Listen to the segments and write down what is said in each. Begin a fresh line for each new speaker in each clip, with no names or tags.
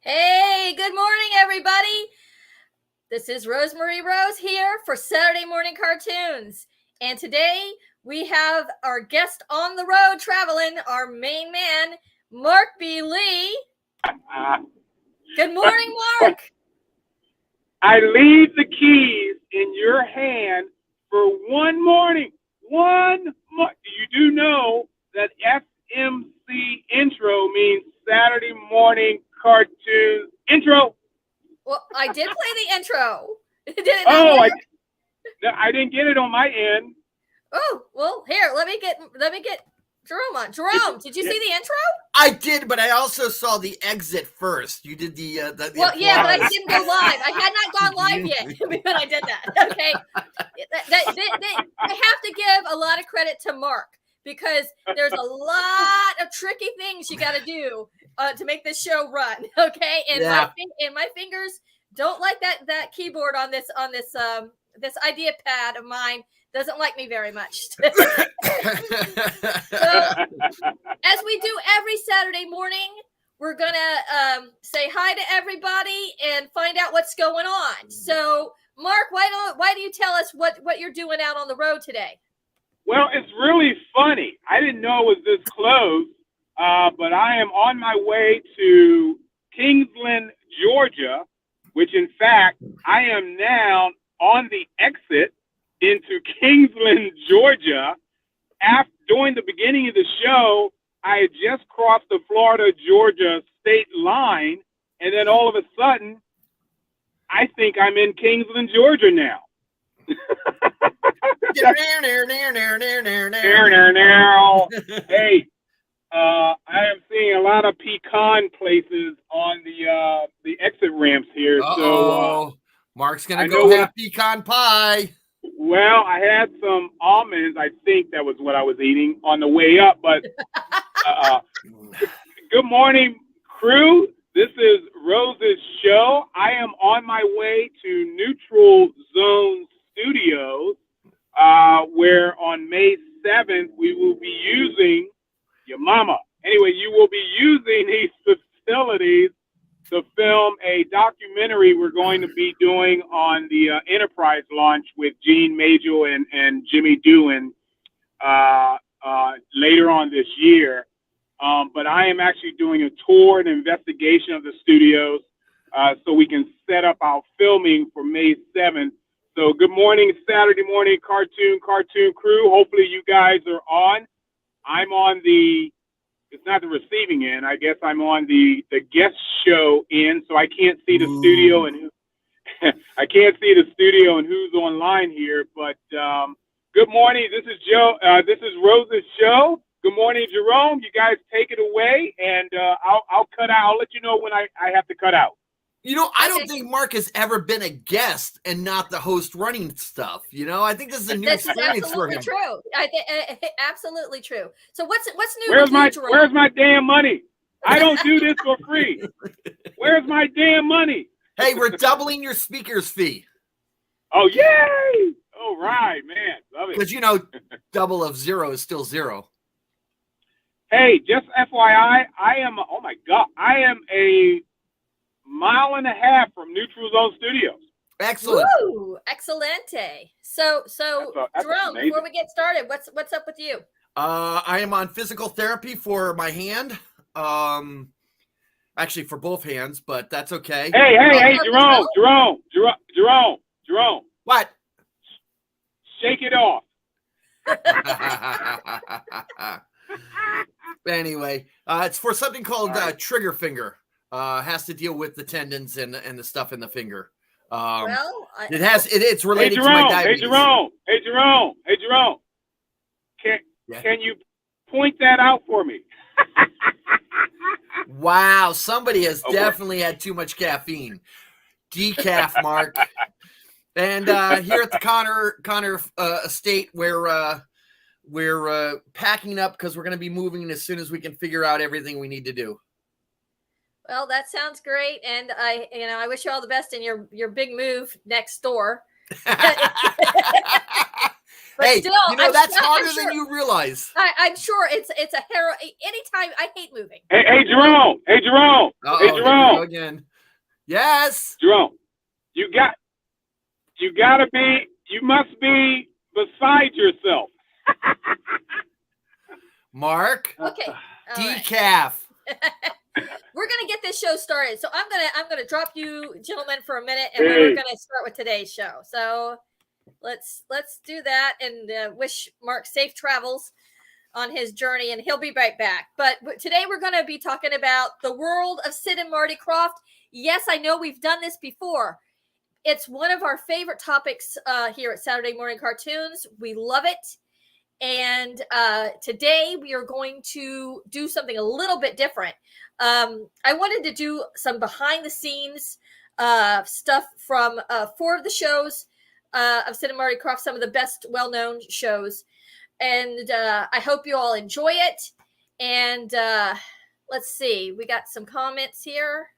Hey, good morning, everybody. This is Rosemary Rose here for Saturday Morning Cartoons. And today we have our guest on the road traveling, our main man, Mark B. Lee. Good morning, Mark.
I leave the keys in your hand for one morning. You do know that SMC intro means Saturday Morning Cartoons intro.
Well, I did play the intro.
I didn't get it on my end.
Oh, well, here, let me get Jerome on. Jerome, did you see the intro?
I did, but I also saw the exit first. You did the
well, yeah, but I didn't go live. I had not gone live yet when I did that. Okay, I have to give a lot of credit to Mark because there's a lot of tricky things you got to do to make this show run. Okay, and my fingers don't like that keyboard on this idea pad of mine. Doesn't like me very much. So, as we do every Saturday morning, we're going to say hi to everybody and find out what's going on. So, Mark, why do you tell us what you're doing out on the road today?
Well, it's really funny. I didn't know it was this close, but I am on my way to Kingsland, Georgia, which, in fact, I am now on the exit into Kingsland, Georgia. During the beginning of the show, I had just crossed the Florida-Georgia state line, and then all of a sudden, I think I'm in Kingsland, Georgia now. Hey, I am seeing a lot of pecan places on the exit ramps here. So
Mark's gonna go have pecan pie.
Well, I had some almonds. I think that was what I was eating on the way up. But good morning, crew. This is Rose's show. I am on my way to Neutral Zone Studios, where on May 7th we will be using your mama. Anyway, you will be using these facilities to film a documentary we're going to be doing on the Enterprise launch with Gene Major and Jimmy Doohan later on this year. But I am actually doing a tour and investigation of the studios so we can set up our filming for May 7th. So good morning, Saturday Morning Cartoon crew. Hopefully you guys are on. I'm on it's not the receiving end. I guess I'm on the guest show end, so I can't see the studio and I can't see the studio and who's online here. But good morning. This is Joe. This is Rose's show. Good morning, Jerome. You guys take it away, and I'll cut out. I'll let you know when I have to cut out.
You know, I don't think Mark has ever been a guest and not the host running stuff. You know, I think this is a new experience for him.
True. Absolutely true. So what's new?
Where's my damn money? I don't do this for free. Where's my damn money?
Hey, we're doubling your speaker's fee.
Oh, yay! All right, man. Love it.
Because, you know, double of zero is still zero.
Hey, just FYI, I am a mile and a half from Neutral Zone Studios.
Excellent.
Woo, excelente. So Jerome,
amazing.
before we get started, what's up with you?
I am on physical therapy for my hand. Actually for both hands, but that's okay.
Hey, Jerome.
What?
Shake it off.
Anyway, it's for something called trigger finger. Has to deal with the tendons and the stuff in the finger. It's related to my diabetes.
Hey Jerome. Can you point that out for me?
Wow, somebody has definitely had too much caffeine. Decaf, Mark. And here at the Connor estate, we're packing up because we're going to be moving as soon as we can figure out everything we need to do.
Well, that sounds great, and I wish you all the best in your big move next door.
Hey,
still,
that's harder than you realize.
I'm sure it's a harrow. Anytime I hate moving.
Hey, Jerome.
Jerome. Again. Yes.
Jerome, you must be beside yourself.
Mark.
Okay.
Decaf.
We're gonna get this show started. So I'm gonna drop you gentlemen for a minute, and we're gonna start with today's show. So let's do that, and wish Mark safe travels on his journey, and he'll be right back. But today we're gonna be talking about the world of Sid and Marty Krofft. Yes, I know we've done this before. It's one of our favorite topics here at Saturday Morning Cartoons. We love it. And today we are going to do something a little bit different. I wanted to do some behind the scenes stuff from 4 of the shows of Sid and Marty Krofft, some of the best well-known shows. And I hope you all enjoy it. And let's see, we got some comments here.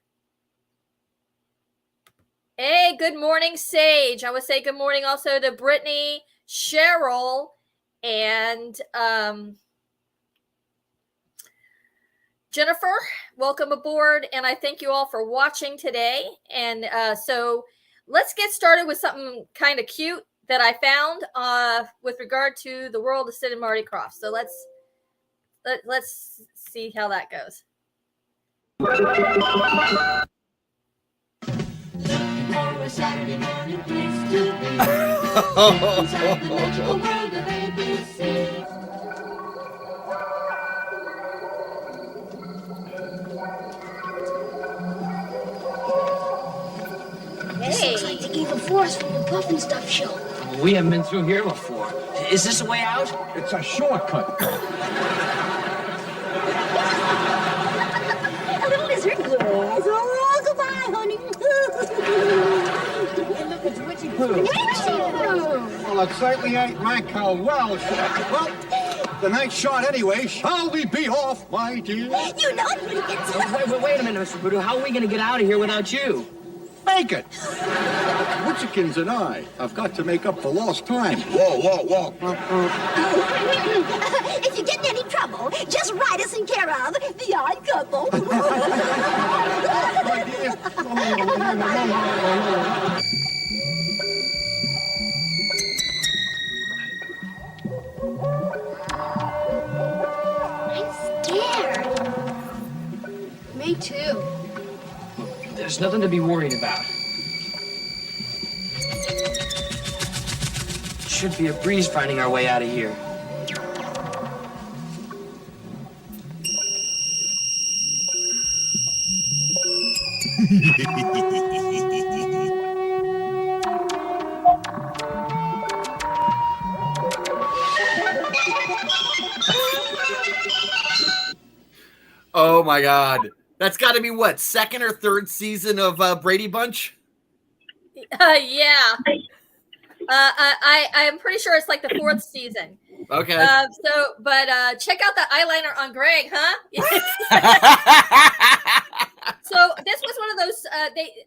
Hey, good morning, Sage. I would say good morning also to Brittany, Cheryl, and Jennifer. Welcome aboard, and I thank you all for watching today. And so let's get started with something kind of cute that I found with regard to the world of Sid and Marty Krofft. So let's see how that goes. For a Saturday morning place to be. Inside the magical world of ABC.
Hey. This looks like the evil force from the Pufnstuf show.
Well, we haven't been through here before. Is this a way out?
It's a shortcut.
A little lizard glass. Oh, goodbye, honey.
Hey, look, it's Witchy Poo. Well, it certainly ain't my cow. Well, the night's short anyway. Shall we be off, my dear?
You know it when it gets
Wait a minute, Mr. Voodoo. How are we going to get out of here without you?
Make it. Witchikins and I have got to make up for lost time. Whoa.
If you get in any trouble, just write us in care of the Odd Couple.
My dear.
I'm scared. Me too.
There's nothing to be worried about. Should be a breeze finding our way out of here.
Oh my God. That's got to be what, 2nd or 3rd season of Brady Bunch?
Yeah. I am pretty sure it's like the 4th season.
Okay.
But check out the eyeliner on Greg, huh? So this was one of those.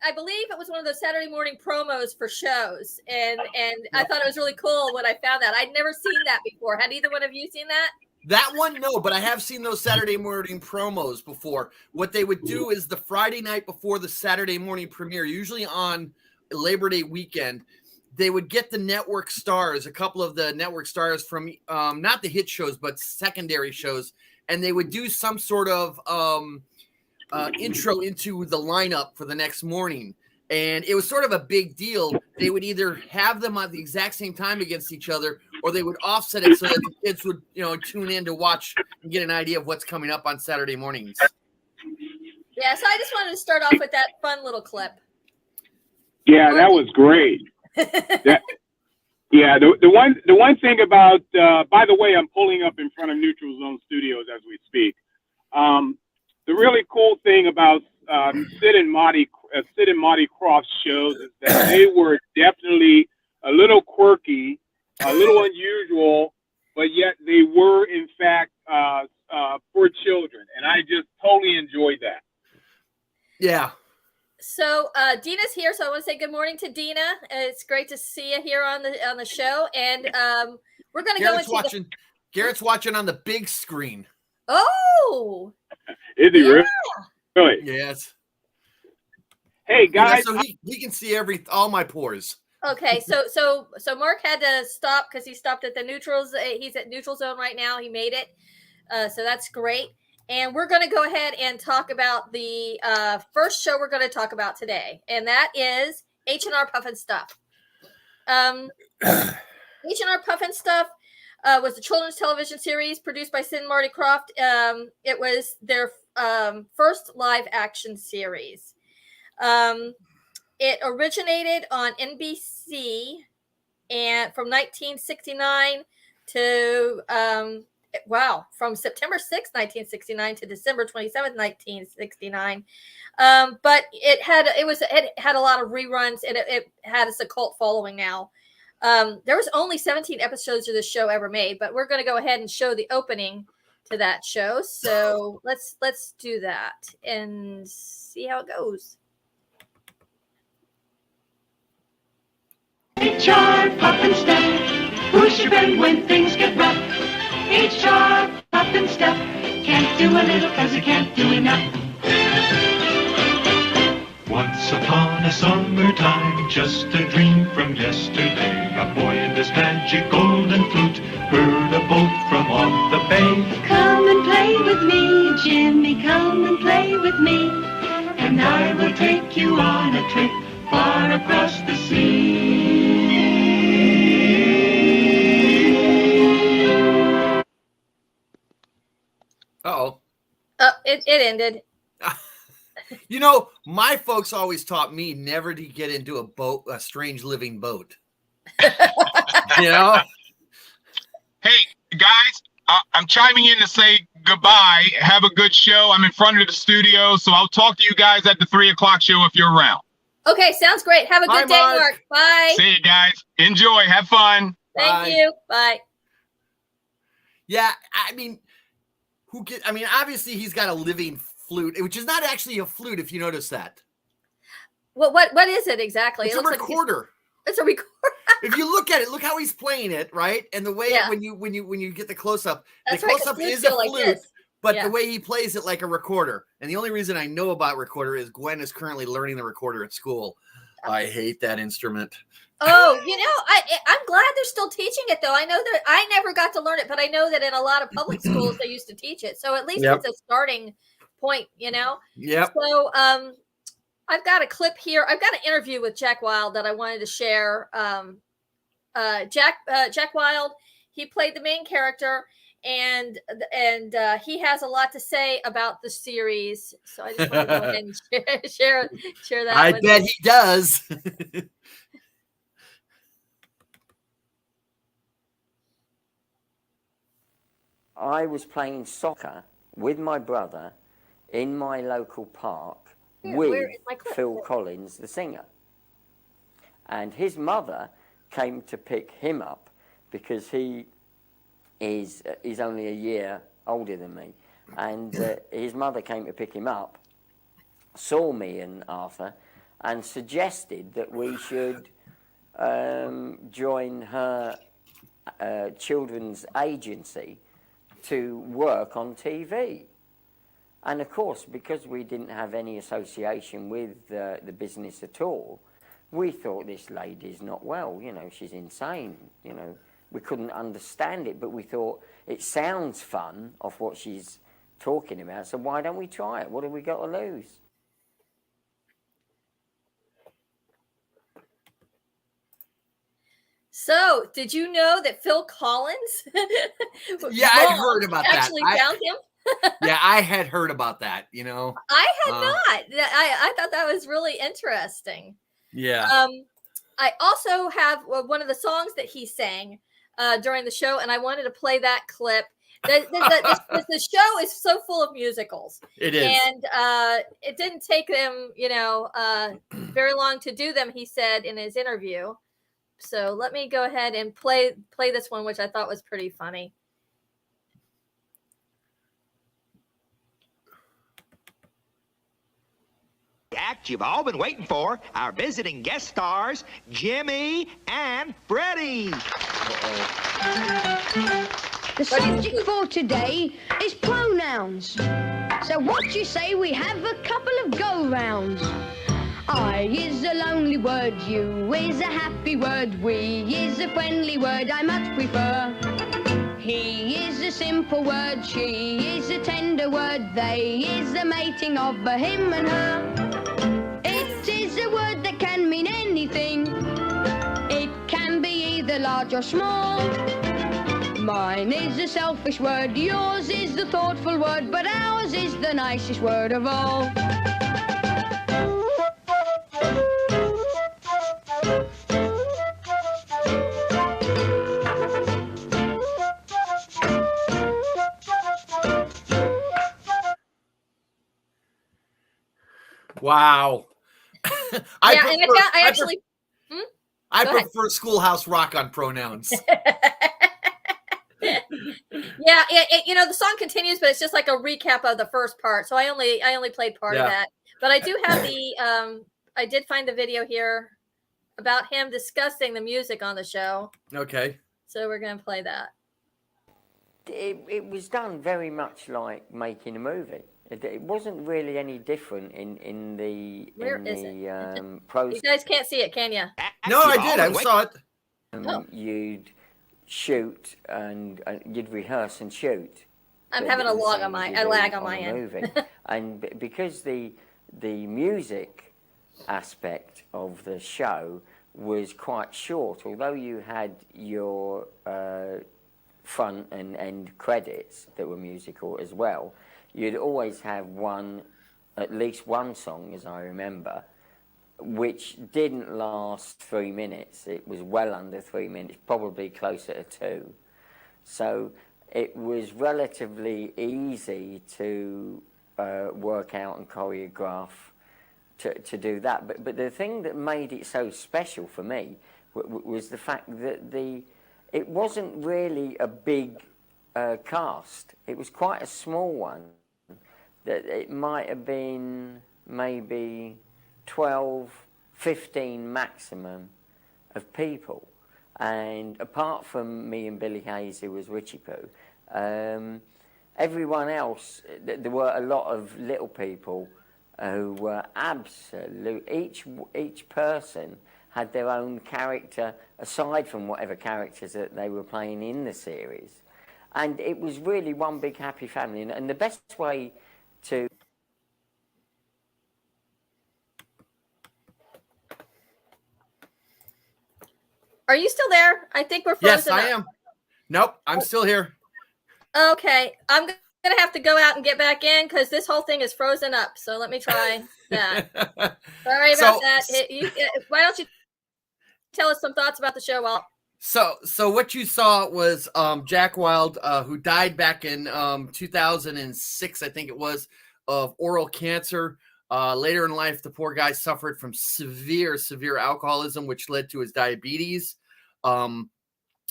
I believe it was one of those Saturday morning promos for shows, and I thought it was really cool when I found that. I'd never seen that before. Had either one of you seen that?
That one, no, but I have seen those Saturday morning promos before. What they would do is the Friday night before the Saturday morning premiere, usually on Labor Day weekend, they would get the network stars, a couple of the network stars from not the hit shows, but secondary shows, and they would do some sort of intro into the lineup for the next morning. And it was sort of a big deal. They would either have them at the exact same time against each other, or they would offset it so that the kids would, tune in to watch and get an idea of what's coming up on Saturday mornings.
Yeah, so I just wanted to start off with that fun little clip.
Yeah, that was great. The one thing about, by the way, I'm pulling up in front of Neutral Zone Studios as we speak. The really cool thing about Sid and Marty Krofft shows is that they were definitely a little quirky, a little unusual, but yet they were in fact for children, and I just totally enjoyed that.
Yeah.
So Dina's here, so I want to say good morning to Dina. It's great to see you here on the show, and we're going to go into
Garrett's watching on the big screen.
Oh,
is he really?
Yes.
Hey guys,
so he can see all my pores.
Okay, so Mark had to stop because he stopped at the neutrals. He's at neutral zone right now. He made it, so that's great. And we're going to go ahead and talk about the first show we're going to talk about today, and that is H&R Pufnstuf. H&R Pufnstuf was a children's television series produced by Sid Marty Krofft. It was their first live-action series. It originated on NBC and from 1969 to from September 6th, 1969 to December 27th, 1969. But it had a lot of reruns, and it has a cult following now. There was only 17 episodes of this show ever made, but we're going to go ahead and show the opening to that show. So let's do that and see how it goes.
HR Pufnstuf, who's your friend when things get rough? HR Pufnstuf, can't do a little 'cause he can't do enough.
Once upon a summertime, just a dream from yesterday, a boy in this magic golden flute heard a boat from off the bay.
Come and play with me, Jimmy, come and play with me, and I will take you on a trip far across the sea.
Uh-oh.
It ended.
My folks always taught me never to get into a strange living boat.
Hey, guys, I'm chiming in to say goodbye. Have a good show. I'm in front of the studio, so I'll talk to you guys at the 3:00 show if you're around.
Okay, sounds great. Have a good day, Mark. Bye.
See you guys. Enjoy. Have fun.
Thank you. Bye.
Yeah, obviously he's got a living flute, which is not actually a flute, if you notice that.
What is it exactly?
It's a recorder.
It's a recorder.
If you look at it, look how he's playing it, right? And the way when you get the close up, the close up is a flute, but the way he plays it like a recorder. And the only reason I know about recorder is Gwen is currently learning the recorder at school. I hate that instrument.
Oh, I'm glad they're still teaching it, though. I know that I never got to learn it, but I know that in a lot of public schools they used to teach it. So at least it's a starting point,
Yep.
So I've got a clip here. I've got an interview with Jack Wild that I wanted to share. Jack Wild, he played the main character, and he has a lot to say about the series. So I just want to go ahead and share that.
I bet he does.
I was playing soccer with my brother in my local park with Phil Collins, the singer. And his mother came to pick him up because he's only a year older than me. And his mother came to pick him up, saw me and Arthur, and suggested that we should join her children's agency to work on TV. And of course, because we didn't have any association with the business at all, we thought this lady's not well, she's insane, We couldn't understand it, but we thought it sounds fun of what she's talking about, so why don't we try it? What have we got to lose?
So, did you know that Phil Collins?
Yeah, I heard about that.
Actually found him.
Yeah, I had heard about that. You know,
I had not. I thought that was really interesting.
Yeah.
I also have one of the songs that he sang during the show, and I wanted to play that clip. The show is so full of musicals.
It is.
And it didn't take them, very long to do them, he said in his interview. So let me go ahead and play this one, which I thought was pretty funny.
The act you've all been waiting for, our visiting guest stars, Jimmy and Freddie.
The subject for today is pronouns. So what do you say we have a couple of go-rounds? I is a lonely word, you is a happy word, we is a friendly word I much prefer. He is a simple word, she is a tender word, they is a mating of a him and her. It is a word that can mean anything. It can be either large or small. Mine is a selfish word, yours is the thoughtful word, but ours is the nicest word of all.
Wow.
I
prefer Schoolhouse Rock on pronouns.
Yeah, the song continues, but it's just like a recap of the first part. So I only played part of that. But I do have I did find the video here about him discussing the music on the show.
Okay.
So we're going to play that.
It was done very much like making a movie. It wasn't really any different in the pros.
You guys can't see it, can you?
No, I did. I saw it.
You'd shoot and you'd rehearse and shoot.
I'm having a lag on my end.
Movie. And because the music aspect of the show was quite short, although you had your front and end credits that were musical as well, you'd always have at least one song, as I remember, which didn't last 3 minutes. It was well under 3 minutes, probably closer to 2. So it was relatively easy to work out and choreograph to do that. But the thing that made it so special for me was the fact that it wasn't really a big cast. It was quite a small one. That it might have been maybe 12, 15 maximum of people. And apart from me and Billy Hayes, who was Richie Poo, everyone else, there were a lot of little people who were each person had their own character aside from whatever characters that they were playing in the series. And it was really one big happy family. And the best way to...
Are you still there? I think we're frozen.
Yes, I am. Nope, I'm still here.
Okay, I'm going to have to go out and get back in because this whole thing is frozen up. So let me try that. Sorry about that. Why don't you tell us some thoughts about the show, Walt?
So what you saw was Jack Wild, who died back in 2006, I think it was, of oral cancer. Later in life, the poor guy suffered from severe alcoholism, which led to his diabetes.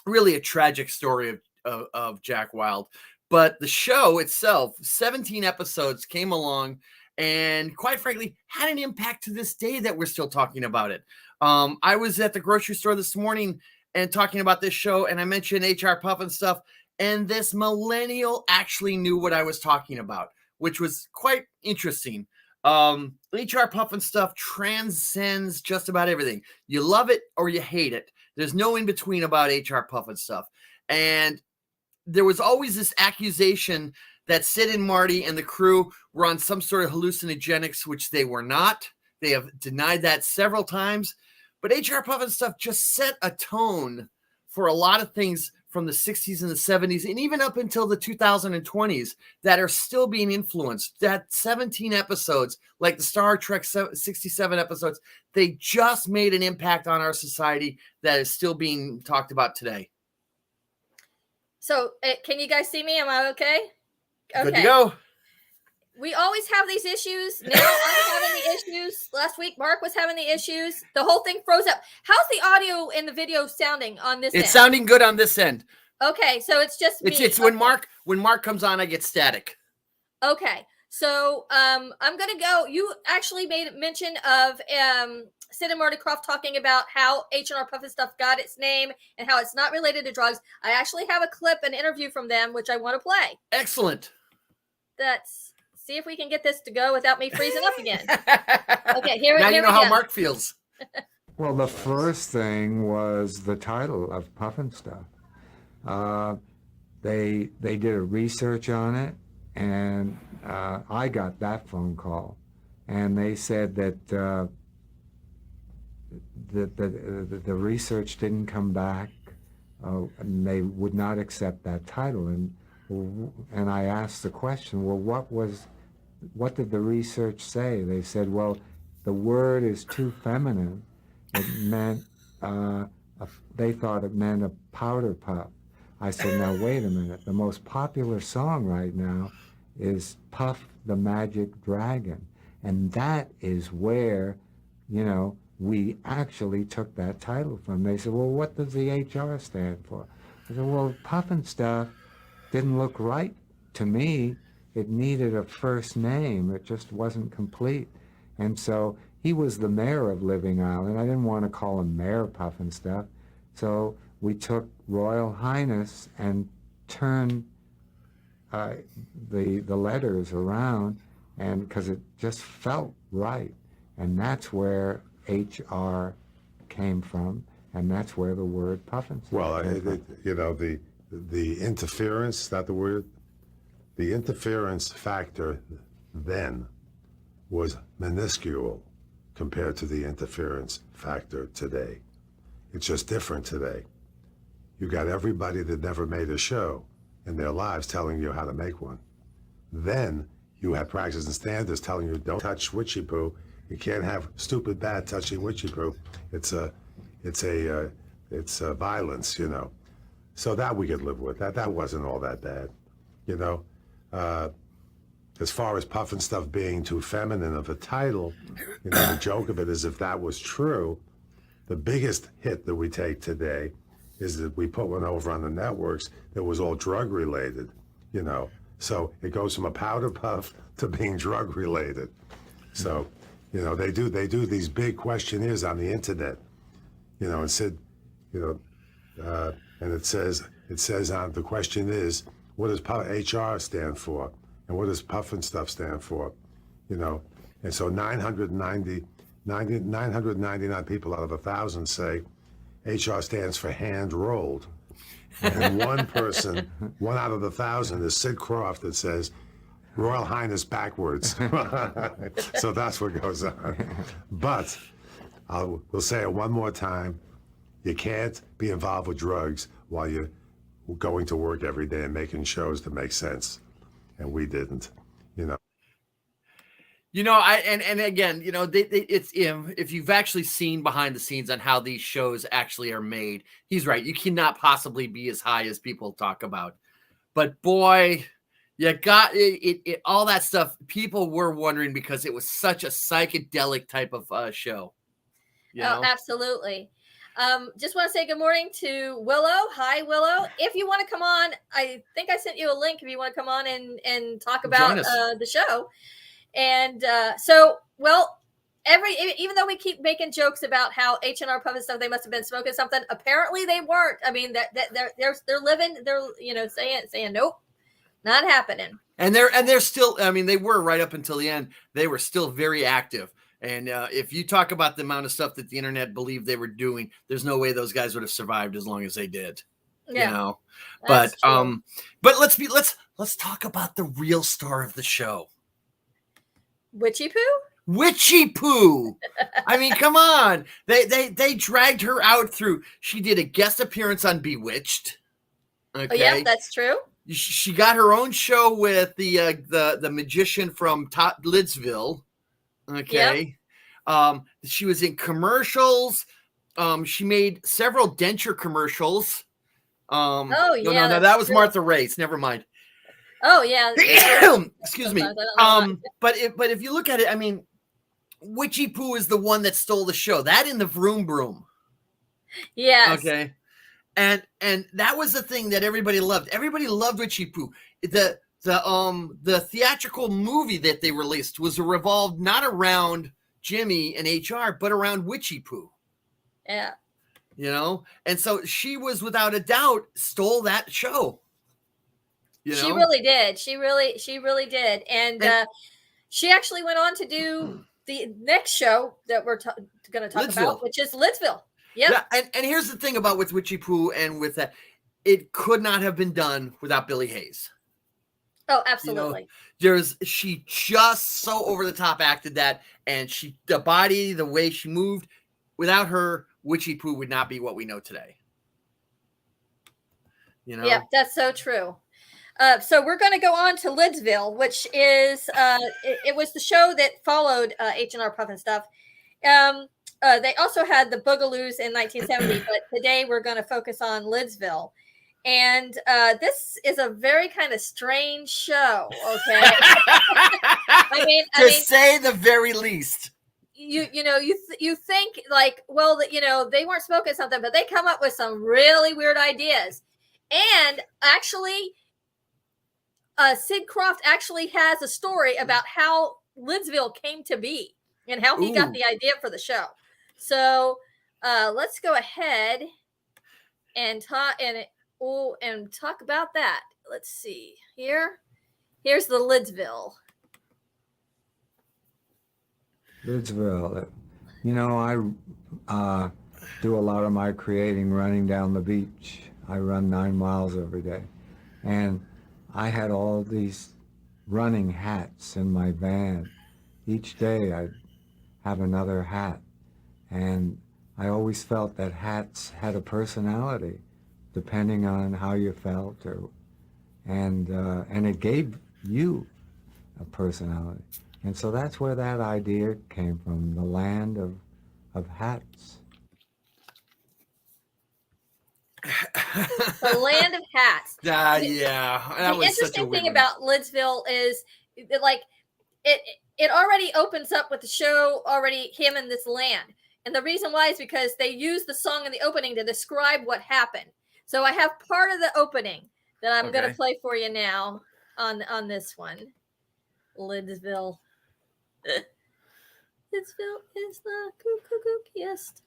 Really a tragic story of Jack Wild. But the show itself, 17 episodes, came along and quite frankly had an impact to this day that we're still talking about it. I was at the grocery store this morning and talking about this show, and I mentioned HR Pufnstuf, and this millennial actually knew what I was talking about, which was quite interesting. HR Pufnstuf transcends just about everything. You love it or you hate it. There's no in between about HR Pufnstuf. And there was always this accusation that Sid and Marty and the crew were on some sort of hallucinogenics, which they were not. They have denied that several times. But HR Pufnstuf just set a tone for a lot of things from the 60s and the 70s and even up until the 2020s that are still being influenced. That 17 episodes, like the Star Trek 67 episodes, they just made an impact on our society that is still being talked about today.
So can you guys see me? Am I okay?
Good to go.
We always have these issues. Now I'm having the issues. Last week, Mark was having the issues. The whole thing froze up. How's the audio and the video sounding on this end?
It's sounding good on this end.
Okay, so it's just me.
It's
okay.
when Mark comes on, I get static.
Okay, so I'm gonna go. You actually made mention of Sid and Marty Krofft talking about how H&R Pufnstuf got its name and how it's not related to drugs. I actually have a clip, an interview from them, which I want to play.
Excellent.
See if we can get this to go without me freezing up again. Okay, here
now
we
you know
go.
how Mark feels.
Well, the first thing was the title of Pufnstuf. They did a research on it, and I got that phone call, and they said that the research didn't come back, and they would not accept that title. And I asked the question, well, what did the research say? They said, well, the word is too feminine. It meant, they thought it meant a powder puff. I said, now wait a minute. The most popular song right now is Puff the Magic Dragon. And that is where, we actually took that title from. They said, well, what does the HR stand for? I said, well, Pufnstuf didn't look right to me. It needed a first name. It just wasn't complete. And so he was the mayor of Living Island. I didn't want to call him Mayor Pufnstuf. So we took Royal Highness and turned the letters around, and because it just felt right. And that's where HR came from, and that's where the word Pufnstuf came from.
The interference, not the word, the interference factor then was minuscule compared to the interference factor today. It's just different today. You got everybody that never made a show in their lives telling you how to make one. Then you had practice and standards telling you don't touch witchy poo. You can't have stupid bad touching witchy poo. It's violence, So that we could live with. That wasn't all that bad, As far as Pufnstuf being too feminine of a title, the joke of it is if that was true, the biggest hit that we take today is that we put one over on the networks that was all drug related, So it goes from a powder puff to being drug related. So, they do these big questionnaires on the internet, and said, and it says on the question is, what does HR stand for? And what does Pufnstuf stand for? And so 999 people out of 1,000 say HR stands for hand rolled. And one out of 1,000 is Sid Krofft that says Royal Highness backwards. So that's what goes on. But we'll say it one more time. You can't be involved with drugs while you're going to work every day and making shows that make sense. And we didn't,
And again, it's if you've actually seen behind the scenes on how these shows actually are made, he's right. You cannot possibly be as high as people talk about. But boy, you got it all that stuff. People were wondering because it was such a psychedelic type of show.
Oh, absolutely. Just want to say good morning to Willow. Hi, Willow. If you want to come on, I think I sent you a link if you want to come on and talk about the show. And even though we keep making jokes about how H&R Pufnstuf, they must have been smoking something. Apparently they weren't. I mean, they're living. They're saying nope, not happening.
And they're still. I mean, they were right up until the end. They were still very active. And if you talk about the amount of stuff that the internet believed they were doing, there's no way those guys would have survived as long as they did.
Yeah,
but let's talk about the real star of the show.
Witchy poo?
Witchy Poo. I mean, come on. They dragged her out through. She did a guest appearance on Bewitched. Okay.
Oh, yeah, that's true.
She got her own show with the magician from Lidsville. Okay. Yep. She was in commercials. She made several denture commercials. No, that was Martha Race. Never mind.
Oh yeah.
Excuse me. But if you look at it, I mean, Witchy Poo is the one that stole the show. That in the Vroom Broom.
Yes.
Okay. And that was the thing that everybody loved. Everybody loved Witchy Poo. The theatrical movie that they released was revolved not around Jimmy and HR, but around Witchy Poo.
Yeah.
You know, and so she was without a doubt stole that show. You know?
She really did. She really did. And she actually went on to do the next show that we're going to talk about, which is Lidsville. Yep.
Yeah. And here's the thing about with Witchy Poo and with that, it could not have been done without Billy Hayes.
Oh, absolutely.
You know, she just so over the top acted that, and the body, the way she moved, without her, Witchy Poo would not be what we know today. You know?
Yeah, that's so true. So we're going to go on to Lidsville, which is it was the show that followed H&R Pufnstuf. They also had the Boogaloos in 1970, but today we're going to focus on Lidsville. And this is a very kind of strange show, okay? I mean,
say the very least.
You think like, well, they weren't smoking something, but they come up with some really weird ideas. And actually, Sid Krofft actually has a story about how Lidsville came to be and how he got the idea for the show. So let's go ahead and talk about that. Let's see here. Here's the Lidsville.
Lidsville. You know, I do a lot of my creating running down the beach. I run 9 miles every day. And I had all these running hats in my van. Each day I'd have another hat. And I always felt that hats had a personality, depending on how you felt, and it gave you a personality. And so that's where that idea came from, the land of hats.
The land of hats.
Yeah.
The interesting thing about Lidsville is that, like, it already opens up with the show already him in this land. And the reason why is because they use the song in the opening to describe what happened. So I have part of the opening that I'm going to play for you now on this one. Lidsville. Lidsville is the kookiest.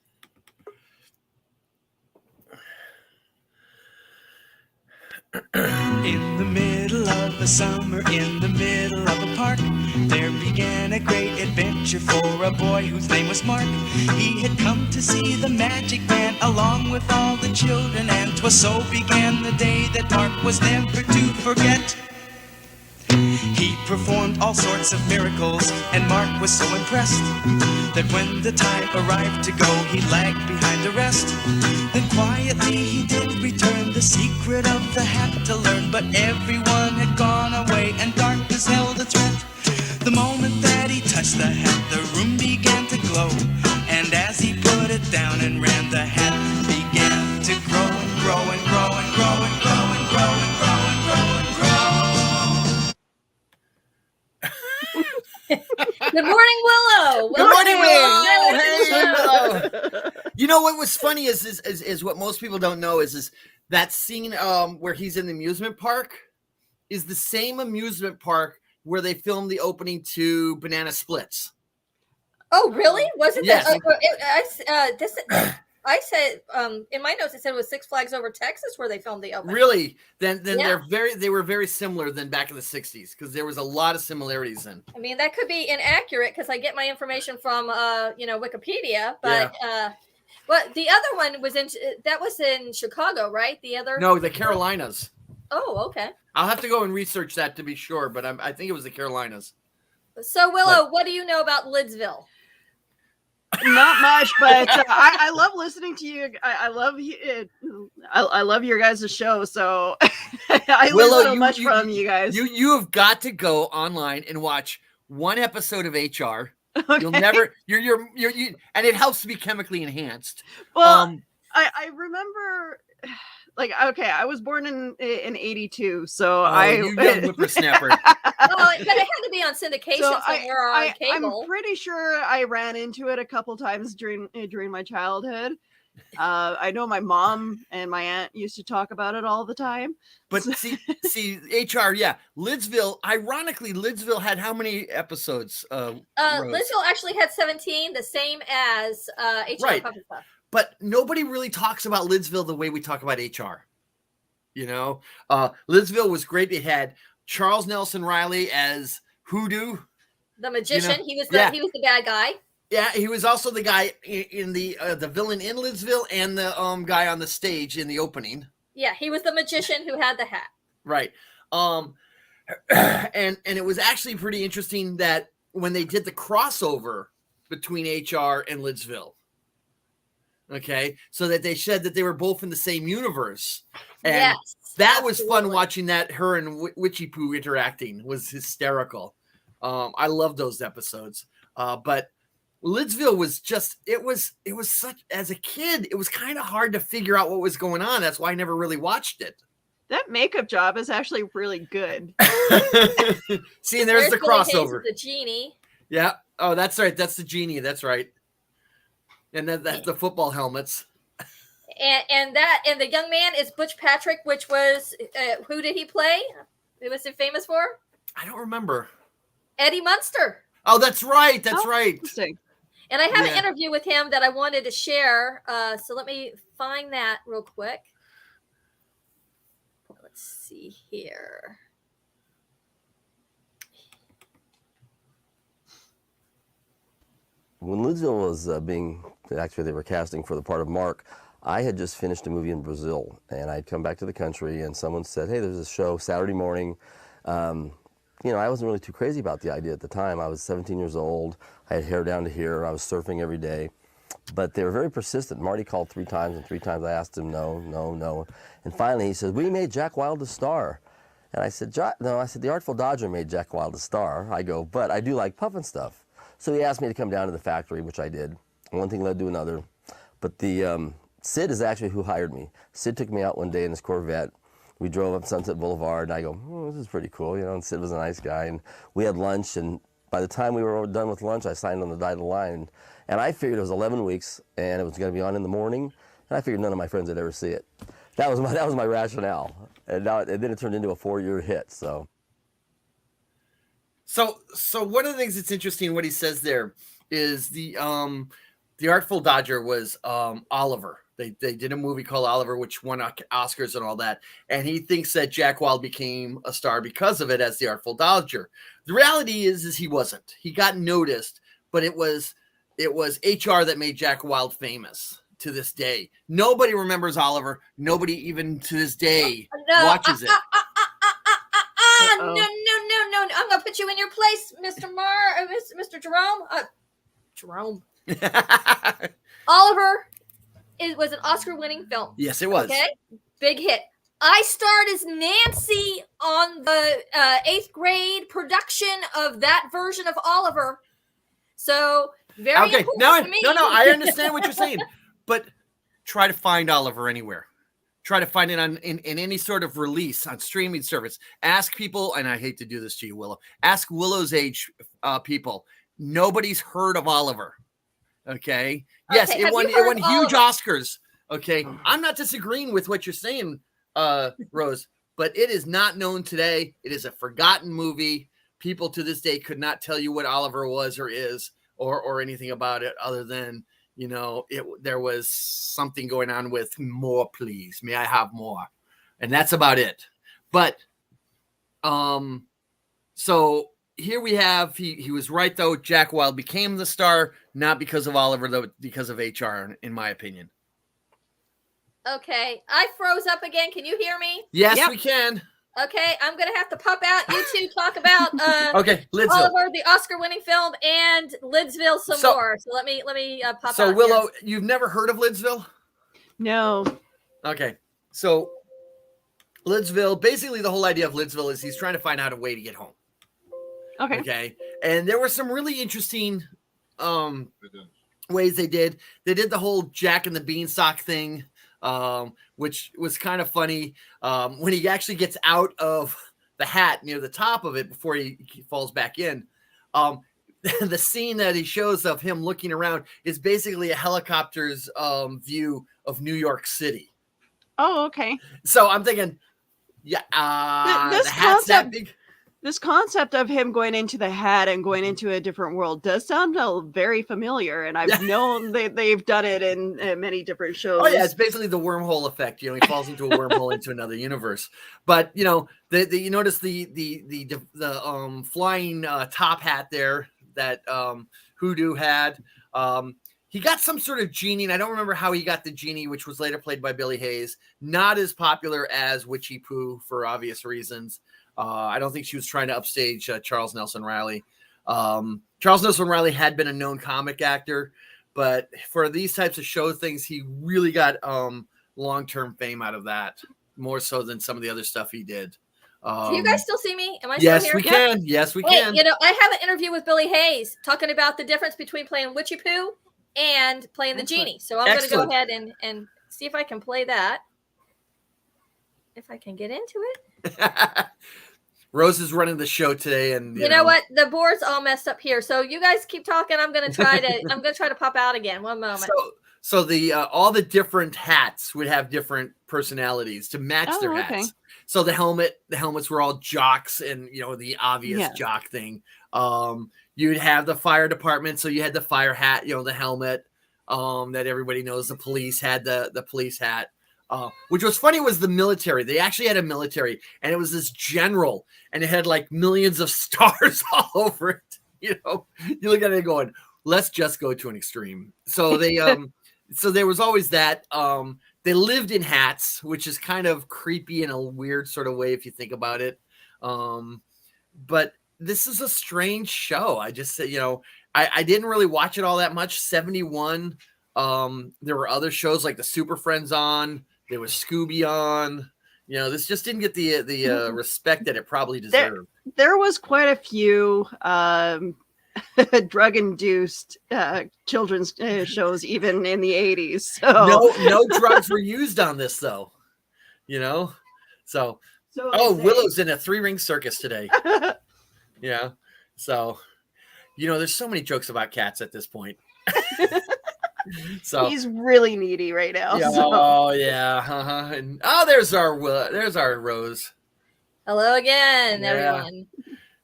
In the middle of the summer, in the middle of a park, there began a great adventure for a boy whose name was Mark. He had come to see the magic man along with all the children, and 'twas so began the day that Mark was never to forget. He performed all sorts of miracles, and Mark was so impressed that when the time arrived to go, he lagged behind the rest. Then quietly he did return the secret of the hat to learn, but everyone had gone away and darkness held its breath. The moment that he touched the hat, the room began to glow, and as he put it down and ran, the hat began to grow and grow and grow and grow and grow and grow and grow and grow and grow.
Good morning, Willow.
Good morning, Willow. Hey, Willow. You know what was funny is what most people don't know is that scene where he's in the amusement park is the same amusement park where they filmed the opening to Banana Splits.
Oh, really? Wasn't
yes.
that? I said in my notes it said it was Six Flags Over Texas where they filmed the opening.
Really? Then
yeah.
they were very similar than back in the 60s because there was a lot of similarities in.
I mean, that could be inaccurate because I get my information from Wikipedia, but but the other one was in Chicago, right?
No, the Carolinas.
Oh, okay.
I'll have to go and research that to be sure, but I think it was the Carolinas.
So Willow, what do you know about Lidsville?
Not much, but I love listening to you. I love I love your guys' show. So I learn so much from you guys.
You have got to go online and watch one episode of HR.
Okay.
You'll never you and it helps to be chemically enhanced.
Well, I remember, like, okay, I was born in 82, so
you young whippersnapper.
Well, but it had to be on syndication somewhere on cable.
I'm pretty sure I ran into it a couple times during my childhood. I know my mom and my aunt used to talk about it all the time.
But see, HR, yeah. Lidsville, ironically, Lidsville had how many episodes?
Lidsville actually had 17, the same as HR
Right.
Pufnstuf.
But nobody really talks about Lidsville the way we talk about HR. You know, Lidsville was great. It had Charles Nelson Riley as Hoodoo,
the magician.
You know,
he was the bad guy.
Yeah, he was also the guy in the villain in Lidsville and the guy on the stage in the opening.
Yeah, he was the magician who had the hat.
Right. And it was actually pretty interesting that when they did the crossover between HR and Lidsville. Okay, so that they said that they were both in the same universe. And
yes,
that was fun watching that. Her and Witchy Poo interacting was hysterical. I love those episodes. But Lidsville was just, it was such, as a kid, it was kind of hard to figure out what was going on. That's why I never really watched it.
That makeup job is actually really good.
See, and there's the crossover.
The genie.
Yeah. Oh, that's right. That's the genie. That's right. And then that's the football helmets.
And the young man is Butch Patrick, which was who did he play? Who was he famous for?
I don't remember.
Eddie Munster.
Oh, that's right. That's right.
Interesting.
And I have an interview with him that I wanted to share. So let me find that real quick. Let's see here.
When Lidsville was actually they were casting for the part of Mark, I had just finished a movie in Brazil, and I'd come back to the country, and someone said, hey, there's a show Saturday morning. You know, I wasn't really too crazy about the idea at the time. I was 17 years old. I had hair down to here. I was surfing every day. But they were very persistent. Marty called 3 times, and 3 times I asked him no, no, no. And finally he said, we made Jack Wilde a star. And I said, no, I said, the Artful Dodger made Jack Wilde a star. I go, but I do like Pufnstuf. So he asked me to come down to the factory, which I did. One thing led to another. But the Sid is actually who hired me. Sid took me out one day in his Corvette. We drove up Sunset Boulevard, and I go, oh, this is pretty cool, you know, and Sid was a nice guy. And we had lunch, and by the time we were done with lunch, I signed on the dotted line. And I figured it was 11 weeks, and it was going to be on in the morning, and I figured none of my friends would ever see it. That was my rationale. And then it turned into a 4-year hit, So
one of the things that's interesting, what he says there, is the Artful Dodger was Oliver. They did a movie called Oliver, which won Oscars and all that. And he thinks that Jack Wilde became a star because of it as the Artful Dodger. The reality is he wasn't. He got noticed, but it was HR that made Jack Wilde famous to this day. Nobody remembers Oliver. Nobody even to this day watches it.
No. I'm going to put you in your place, Mr. Jerome. Jerome. Oliver was an Oscar-winning film.
Yes, it was.
Okay, big hit. I starred as Nancy on the 8th grade production of that version of Oliver. So very important to me.
No, I understand what you're saying, but try to find Oliver anywhere. Try to find it in any sort of release on streaming service. Ask people, and I hate to do this to you, Willow. Ask Willow's age people. Nobody's heard of Oliver. Okay. Yes, it won huge Oscars. Okay. I'm not disagreeing with what you're saying, Rose, but it is not known today. It is a forgotten movie. People to this day could not tell you what Oliver was or is or anything about it other than, you know, there was something going on with more, please. May I have more? And that's about it. But so here we have, he was right, though. Jack Wilde became the star, not because of Oliver, though, because of HR, in my opinion.
Okay. I froze up again. Can you hear me?
Yes, we can.
Okay, I'm gonna have to pop out. You two talk about
okay, Lidsville.
Oliver, the Oscar-winning film, and Lidsville some more. So let me pop out.
So Willow, you've never heard of Lidsville?
No.
Okay, so Lidsville, basically the whole idea of Lidsville is he's trying to find out a way to get home. Okay, and there were some really interesting ways they did. They did the whole Jack and the Beanstalk thing, which was kind of funny. When he actually gets out of the hat near the top of it before he falls back in, the scene that he shows of him looking around is basically a helicopter's view of New York City.
Oh, okay.
So I'm thinking, yeah, the hat's that big.
This concept of him going into the hat and going into a different world does sound very familiar, and I've known they've done it in many different shows.
Oh yeah, it's basically the wormhole effect. He falls into a wormhole into another universe. But you notice the flying top hat there that Hoodoo had. He got some sort of genie, and I don't remember how he got the genie, which was later played by Billy Hayes. Not as popular as Witchy Pooh for obvious reasons. I don't think she was trying to upstage Charles Nelson Riley. Charles Nelson Riley had been a known comic actor, but for these types of show things, he really got long-term fame out of that, more so than some of the other stuff he did.
Do you guys still see me? Am I
yes,
still here?
We can. Yes, we can.
I have an interview with Billy Hayes talking about the difference between playing Witchy Pooh and playing the genie. So I'm going to go ahead and see if I can play that. If I can get into it.
Rose is running the show today, and
you know what? The board's all messed up here. So you guys keep talking. I'm gonna try to pop out again. One moment.
So the all the different hats would have different personalities to match their hats.
Okay.
So the helmets were all jocks, and the obvious jock thing. You'd have the fire department, so you had the fire hat, the helmet that everybody knows. The police had the police hat. Which was funny was the military. They actually had a military, and it was this general, and it had like millions of stars all over it. You look at it going, let's just go to an extreme. So they, so there was always that. They lived in hats, which is kind of creepy in a weird sort of way if you think about it. But this is a strange show. I just said, I didn't really watch it all that much. 71. There were other shows like the Super Friends on. There was Scooby on. This just didn't get the respect that it probably deserved.
There was quite a few drug-induced children's shows, even in the 80s. So.
No drugs were used on this, though. So Willow's in a 3-ring circus today. Yeah. So, there's so many jokes about cats at this point. So
he's really needy right now.
Yeah,
so.
Oh yeah. And, there's our Rose.
Hello again, everyone.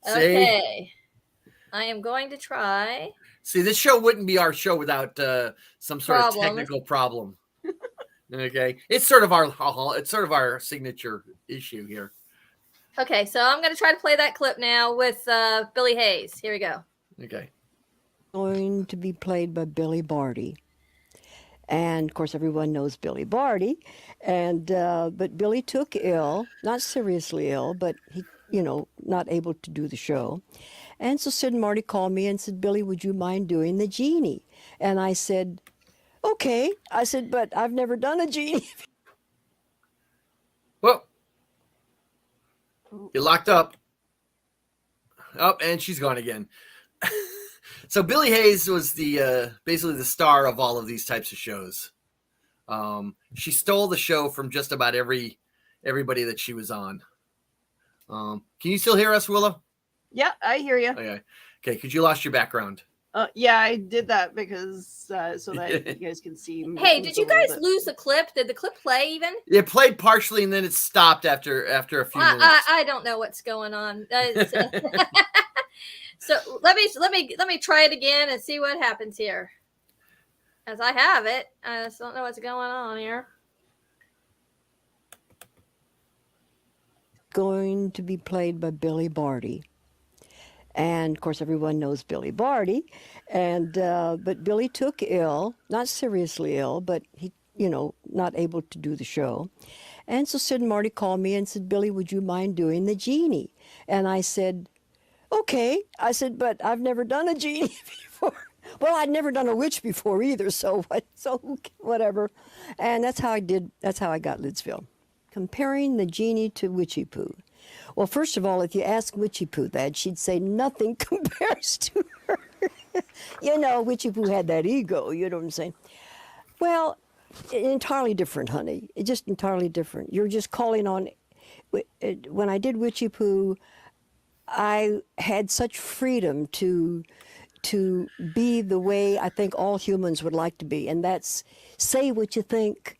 Okay. I am going to try.
See, this show wouldn't be our show without some sort of technical problem. Okay. It's sort of our signature issue here.
Okay, so I'm going to try to play that clip now with Billy Hayes. Here we go.
Okay.
Going to be played by Billy Barty. And of course, everyone knows Billy Barty. And but Billy took ill, not seriously ill, but he, not able to do the show. And so Sid Marty called me and said, "Billy, would you mind doing the genie?" And I said, "Okay." I said, "But I've never done a genie."
Well, you're locked up. Oh, and she's gone again. So Billy Hayes was the basically the star of all of these types of shows. She stole the show from just about everybody that she was on. Can you still hear us, Willow?
Yeah, I hear you.
Okay, because you lost your background.
Yeah, I did that because so that you guys can see.
Hey, did you guys lose the clip? Did the clip play even?
It played partially, and then it stopped after a few minutes.
I don't know what's going on. So let me try it again and see what happens here. As I have it, I just don't know what's going on here.
Going to be played by Billy Barty. And of course, everyone knows Billy Barty. And but Billy took ill, not seriously ill, but he, not able to do the show. And so Sid and Marty called me and said, Billy, would you mind doing the genie? And I said, okay. I said, but I've never done a genie before. Well, I'd never done a witch before either, so whatever. And that's how I got Lidsville. Comparing the genie to Witchy Poo. Well, first of all, if you ask Witchy Poo that, she'd say nothing compares to her. You know, Witchy Poo had that ego, you know what I'm saying? Well, entirely different, honey. It's just entirely different. You're just calling on... When I did Witchy Poo, I had such freedom to be the way I think all humans would like to be, and that's say what you think.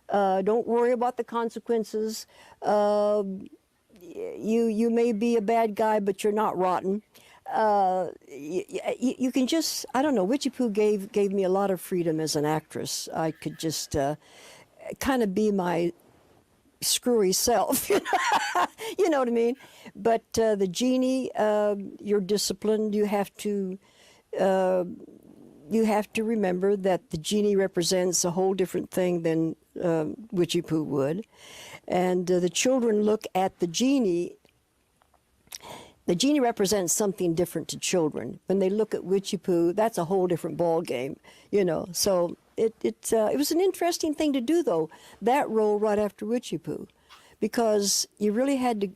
Don't worry about the consequences. You may be a bad guy, but you're not rotten. You can just, I don't know, Witchy Poo gave me a lot of freedom as an actress. I could just kind of be my screwy self, you know what I mean? But the genie, you're disciplined. You have to remember that the genie represents a whole different thing than Witchy Poo would. And the children look at the genie. The genie represents something different to children. When they look at Witchy Poo, that's a whole different ball game, you know. So it was an interesting thing to do, though, that role right after Witchy Poo, because you really had to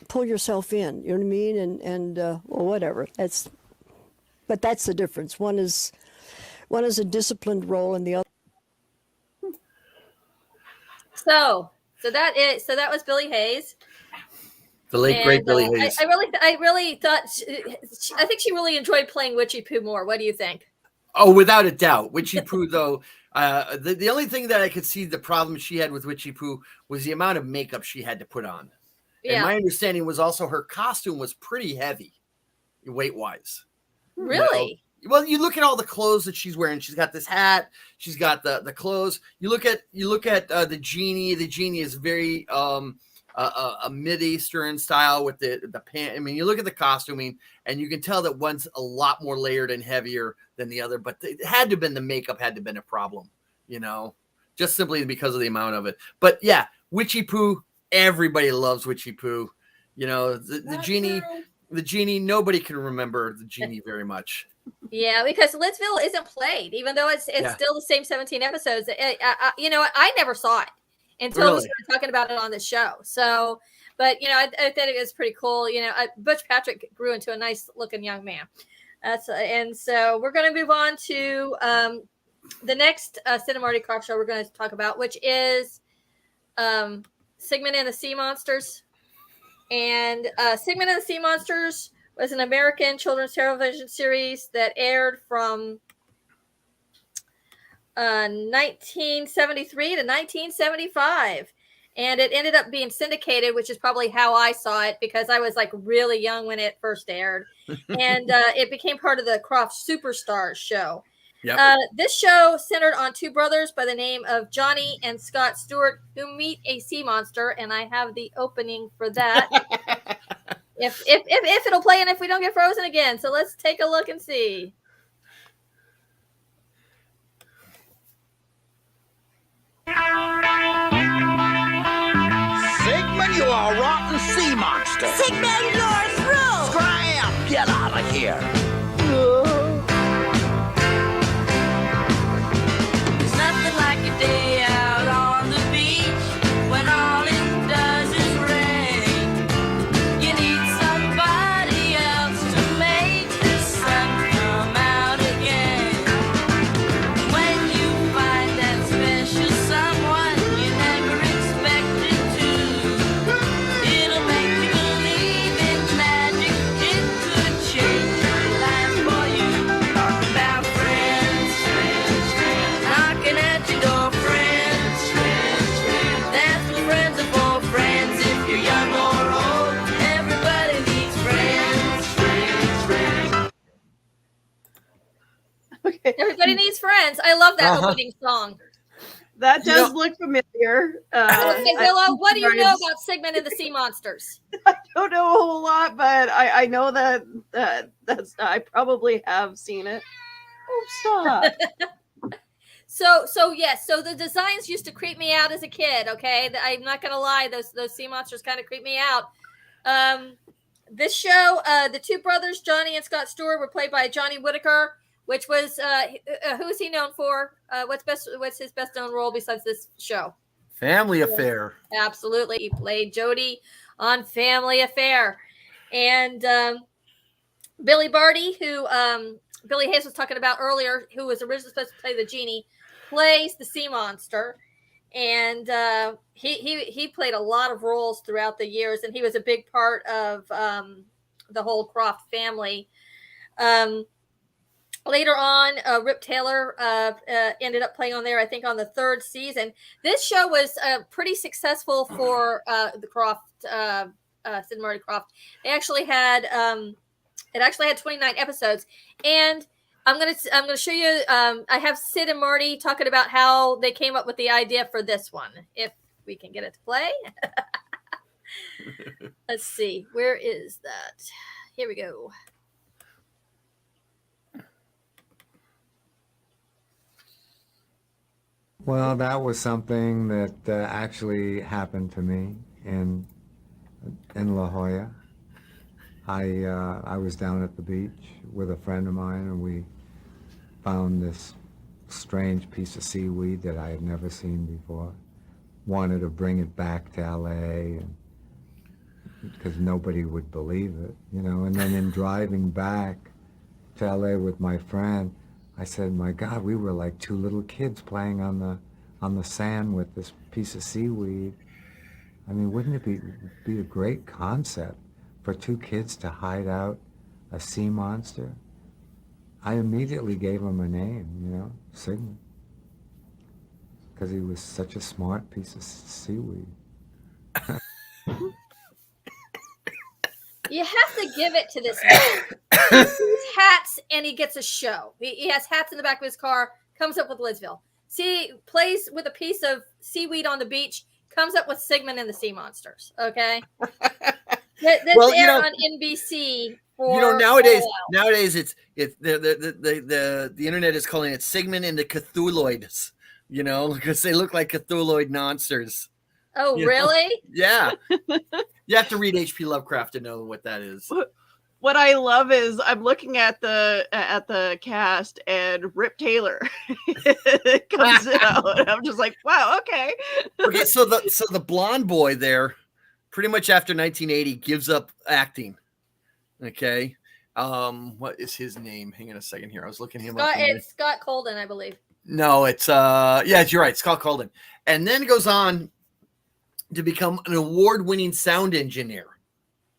pull yourself in, you know what I mean? And well, whatever. But that's the difference. One is a disciplined role, and the other.
So that was Billy Hayes.
The late great Billy Hayes.
I really thought I think she really enjoyed playing Witchy Poo more. What do you think?
Oh, without a doubt. Witchy Poo, though, the only thing that I could see the problem she had with Witchy Poo was the amount of makeup she had to put on. Yeah. And my understanding was also her costume was pretty heavy, weight-wise.
Really?
You know? Well, you look at all the clothes that she's wearing. She's got this hat. She's got the clothes. You look at the genie. The genie is very a Mid-Eastern style with the pant. I mean, you look at the costuming, and you can tell that one's a lot more layered and heavier than the other. But it had to have been the makeup had to have been a problem, you know, just simply because of the amount of it. But yeah, Witchy Poo. Everybody loves Witchy Poo. You know, the genie.
True.
The genie. Nobody can remember the genie very much.
Yeah, because Lidsville isn't played, even though it's still the same 17 episodes. You know, I never saw it until we started talking about it on the show. So, but you know, I thought it was pretty cool. You know, Butch Patrick grew into a nice looking young man. And so we're going to move on to the next Sid Marty Krofft show we're going to talk about, which is Sigmund and the Sea Monsters. And Sigmund and the Sea Monsters was an American children's television series that aired from 1973 to 1975. And it ended up being syndicated, which is probably how I saw it, because I was like really young when it first aired. And it became part of the Krofft Superstars show. Yep. This show centered on two brothers by the name of Johnny and Scott Stewart, who meet a sea monster. And I have the opening for that. If it'll play and if we don't get frozen again. So let's take a look and see.
Sigmund, you are a rotten sea monster.
Sigmund, you're through.
Scram! Get out of here.
There's nothing like a day out on the beach when all it does is rain. You need somebody else to make the sun come out again. When you find that special someone you never expected to, it'll make you believe in magic. It could change your life for you. Talk about friends, knocking at your door, friends. That's what friends are for, friends. If you're young or old, everybody needs friends.
Okay.
Everybody needs friends. I love that opening song.
That does look familiar.
Okay, Willow, what do you know
Brian's-
about Sigmund and the Sea Monsters?
I don't know a whole lot, but I know that's I probably have seen it. Oh, stop.
So yes, so the designs used to creep me out as a kid. Okay, I'm not gonna lie, those sea monsters kind of creep me out. This show, the two brothers, Johnny and Scott Stewart, were played by Johnny Whitaker, which was who is he known for? What's his best known role besides this show?
Family Affair.
Absolutely, he played Jody on Family Affair, and Billy Barty, who Billy Hayes was talking about earlier, who was originally supposed to play the genie, plays the sea monster, and he played a lot of roles throughout the years, and he was a big part of the whole Krofft family. Later on, Rip Taylor ended up playing on there, I think, on the third season. This show was pretty successful for the Krofft, Sid Marty Krofft. They actually had it actually had 29 episodes, and I'm gonna show you. I have Sid and Marty talking about how they came up with the idea for this one. If we can get it to play, let's see. Where is that? Here we go.
Well, that was something that actually happened to me in La Jolla. I was down at the beach with a friend of mine, and we found this strange piece of seaweed that I had never seen before. Wanted to bring it back to LA, because nobody would believe it, you know. And then in driving back to LA with my friend, I said, my God, we were like two little kids playing on the sand with this piece of seaweed. I mean, wouldn't it be a great concept for two kids to hide out a sea monster? I immediately gave him a name, you know, Sigmund, because he was such a smart piece of seaweed.
You have to give it to this man. He sees hats and he gets a show. He has hats in the back of his car, comes up with Lisville. See, plays with a piece of seaweed on the beach, comes up with Sigmund and the Sea Monsters. Okay. This aired on NBC.
Nowadays it's the internet is calling it Sigmund and the Cthulhuids, you know, because they look like Cthulhuid monsters.
Oh, really?
Yeah. You have to read H.P. Lovecraft to know what that is.
What I love is I'm looking at the cast, and Rip Taylor comes out, and I'm just like, wow, okay.
Okay, so the blonde boy there, pretty much after 1980, gives up acting. Okay, what is his name? Hang on a second here. I was looking him up.
It's Scott Colden, I believe.
No, it's you're right, Scott Colden, and then goes on to become an award-winning sound engineer.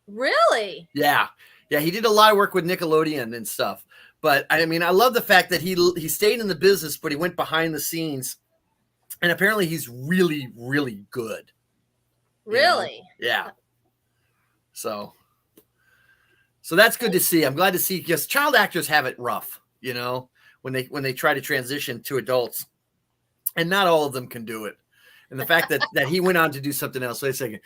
Really?
Yeah, he did a lot of work with Nickelodeon and stuff. But I mean, I love the fact that he stayed in the business, but he went behind the scenes, and apparently he's really, really good.
Really?
You know? Yeah. So that's good to see. I'm glad to see, because child actors have it rough, you know, when they try to transition to adults, and not all of them can do it. And the fact that he went on to do something else. Wait a second.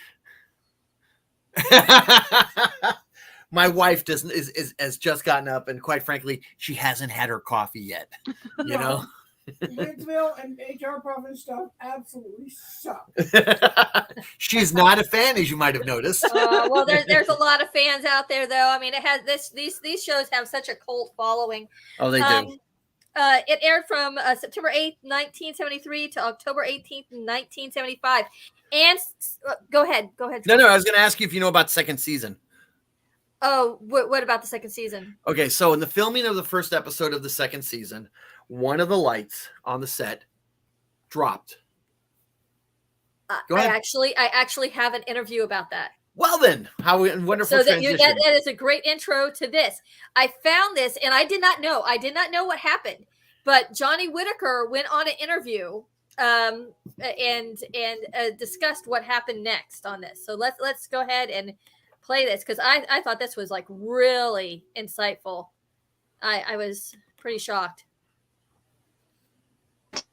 My wife has just gotten up, and quite frankly, she hasn't had her coffee yet. You know,
Hicksville and HR Pufnstuf absolutely suck.
She's not a fan, as you might have noticed.
Well, there's a lot of fans out there, though. I mean, it has these shows have such a cult following.
Oh, they do.
It aired from September 8th, 1973 to October 18th, 1975. And go ahead.
No, I was going to ask you if you know about second season.
Oh, what about the second season?
Okay, so in the filming of the first episode of the second season, one of the lights on the set dropped. Go ahead.
I actually have an interview about that.
Well then, how wonderful transition.
That is a great intro to this. I found this, and I did not know what happened, but Johnny Whitaker went on an interview and discussed what happened next on this. So let's go ahead and play this, because I thought this was like really insightful. I was pretty shocked.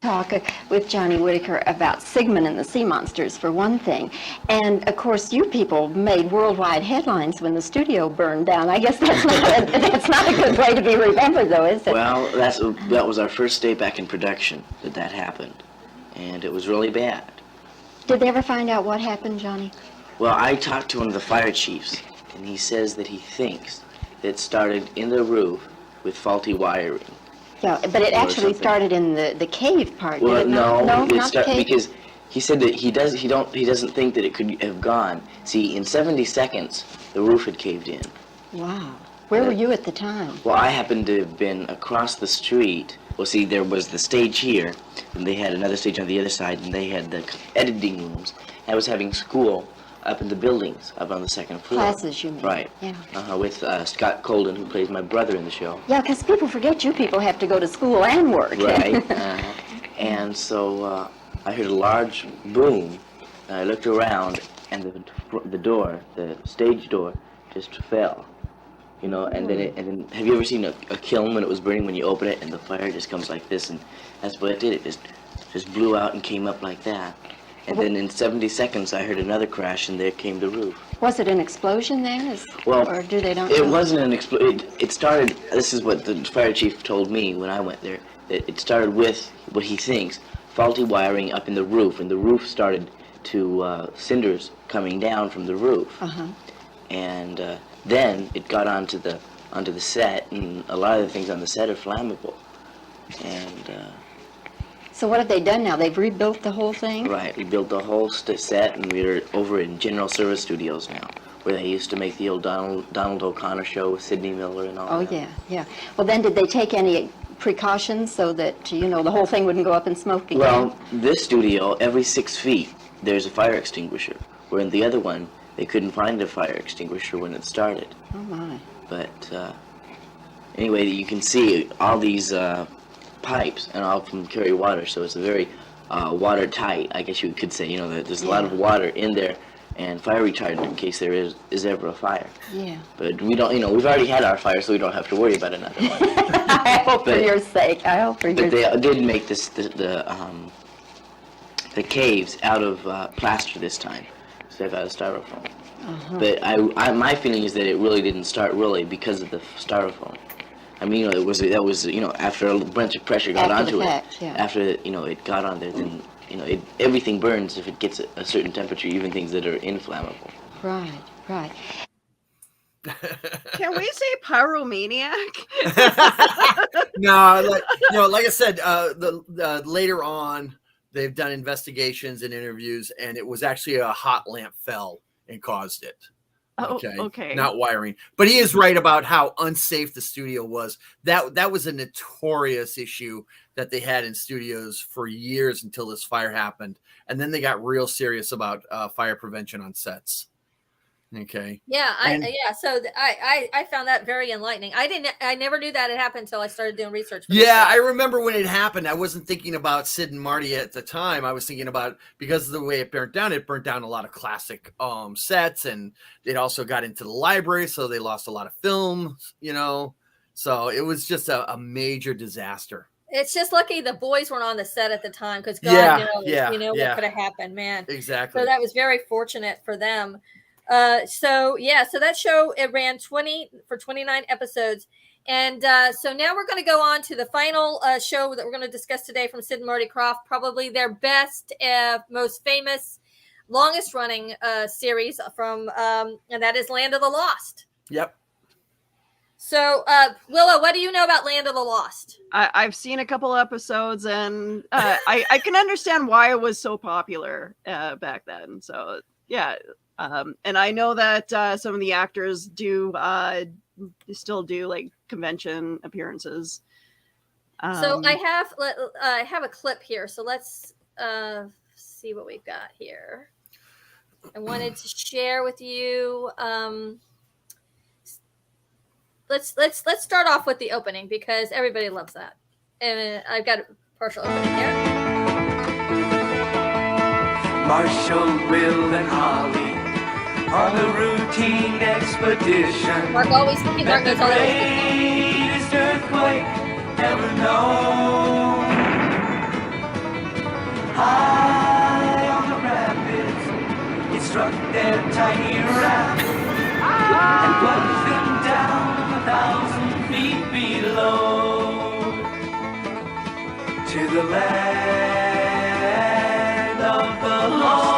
talk with Johnny Whitaker about Sigmund and the Sea Monsters, for one thing. And, of course, you people made worldwide headlines when the studio burned down. I guess that's not a good way to be remembered, though, is it?
Well, that was our first day back in production that happened, and it was really bad.
Did they ever find out what happened, Johnny?
Well, I talked to one of the fire chiefs, and he says that he thinks it started in the roof with faulty wiring.
Yeah, but it actually started in the cave part.
Well,
did it not?
no,
not the cave?
because he said that he doesn't think that it could have gone. See, in 70 seconds, the roof had caved in.
Wow. Where were you at the time?
Well, I happened to have been across the street. Well, see, there was the stage here, and they had another stage on the other side, and they had the editing rooms. I was having school up in the buildings, up on the second floor.
Classes, you mean?
Right.
Yeah.
With Scott Colden, who plays my brother in the show.
Yeah, because people forget you people have to go to school and work.
Right. And so I heard a large boom. I looked around, and the door, the stage door, just fell. You know, and then have you ever seen a kiln when it was burning, when you open it and the fire just comes like this? And that's what it did. It just blew out and came up like that. And then in 70 seconds, I heard another crash, and there came the roof.
Was it an explosion then? Or do they don't
It
know?
wasn't an explosion. It started, this is what the fire chief told me when I went there, that it started with what he thinks, faulty wiring up in the roof, and the roof started to cinders coming down from the roof. And then it got onto the set, and a lot of the things on the set are flammable. And
So what have they done now? They've rebuilt the whole thing?
right, we built the whole set, and we're over in General Service Studios now, where they used to make the old Donald O'Connor show with Sidney Miller and all that.
Yeah, yeah. Well, then did they take any precautions so that, you know, the whole thing wouldn't go up in smoke again?
Well, this studio, every 6 feet, there's a fire extinguisher, where in the other one, they couldn't find a fire extinguisher when it started.
Oh, my.
But anyway, you can see all these pipes, and all of them carry water, so it's a very watertight, I guess you could say. You know, there's a lot of water in there, and fire retardant in case there is ever a fire.
Yeah.
But we don't, you know, we've already had our fire, so we don't have to worry about another one.
I hope for your sake. I hope for your
But
sake.
they did make the caves out of plaster this time, instead of out of styrofoam. But my feeling is that it really didn't start because of the styrofoam. I mean, you know, that was you know, after a bunch of pressure got onto it. After you know it got on there, then you know everything burns if it gets a certain temperature, even things that are inflammable.
Right, right.
Can we say pyromaniac?
No, like I said, later on they've done investigations and interviews, and it was actually a hot lamp fell and caused it.
Oh, okay.
Not wiring. But he is right about how unsafe the studio was. That was a notorious issue that they had in studios for years until this fire happened. And then they got real serious about fire prevention on sets. Okay.
Yeah, So I found that very enlightening. I never knew that had happened until I started doing research. For
Yeah, I remember when it happened. I wasn't thinking about Sid and Marty at the time. I was thinking about, because of the way it burnt down a lot of classic sets, and it also got into the library, so they lost a lot of films, you know. So it was just a major disaster.
It's just lucky the boys weren't on the set at the time, because God knows, what could have happened, man.
Exactly.
So that was very fortunate for them. So that show, it ran 29 episodes. And so now we're going to go on to the final show that we're going to discuss today from Sid and Marty Krofft, probably their best, most famous, longest running series from, and that is Land of the Lost.
Yep.
So, Willow, what do you know about Land of the Lost?
I've seen a couple episodes, and I can understand why it was so popular back then. So, yeah. And I know that some of the actors do still do like convention appearances.
So I have a clip here. So let's see what we've got here. I wanted to share with you. Let's start off with the opening, because everybody loves that. And I've got a partial opening here.
Marshall, Will, and Holly on a routine expedition.
Mark always thinking Mark knows all the
greatest earthquake ever known.
tiny raft and plunge them down 1,000 feet below to the land of the lost.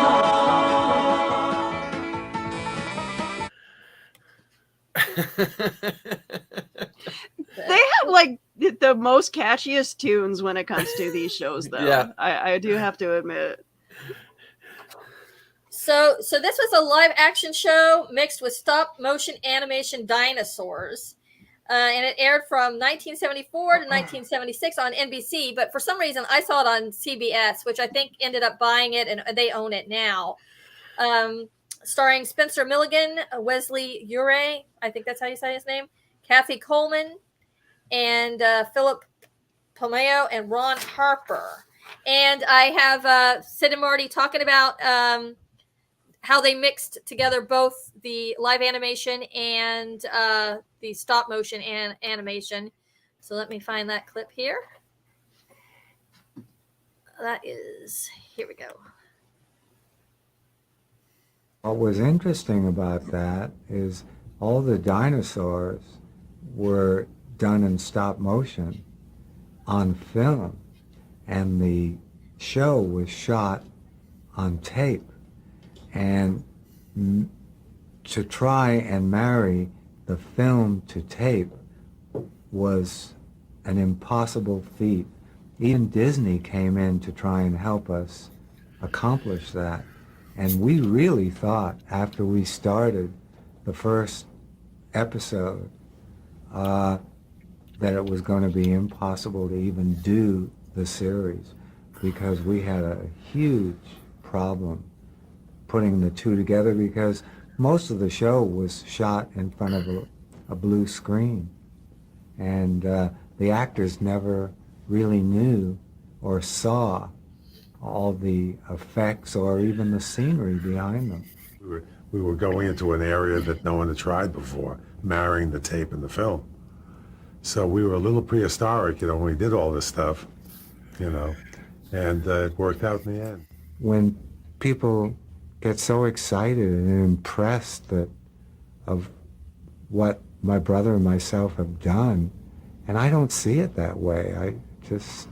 They have like the most catchiest tunes when it comes to these shows, though.
Yeah.
I do have to admit.
So this was a live action show mixed with stop motion animation dinosaurs. And it aired from 1974 to 1976 on NBC, but for some reason I saw it on CBS, which I think ended up buying it and they own it now. Starring Spencer Milligan, Wesley Ure, I think that's how you say his name, Kathy Coleman, and Philip Pomeo and Ron Harper. And I have Sid and Marty talking about how they mixed together both the live animation and the stop motion animation. So let me find that clip here. That is, here we go.
What was interesting about that is all the dinosaurs were done in stop motion on film, and the show was shot on tape. And to try and marry the film to tape was an impossible feat. Even Disney came in to try and help us accomplish that. And we really thought, after we started the first episode, that it was going to be impossible to even do the series, because we had a huge problem putting the two together, because most of the show was shot in front of a blue screen. And the actors never really knew or saw all the effects or even the scenery behind them.
We were going into an area that no one had tried before, marrying the tape and the film. So we were a little prehistoric, when we did all this stuff, and it worked out in the end.
When people get so excited and impressed of what my brother and myself have done, and I don't see it that way. I just,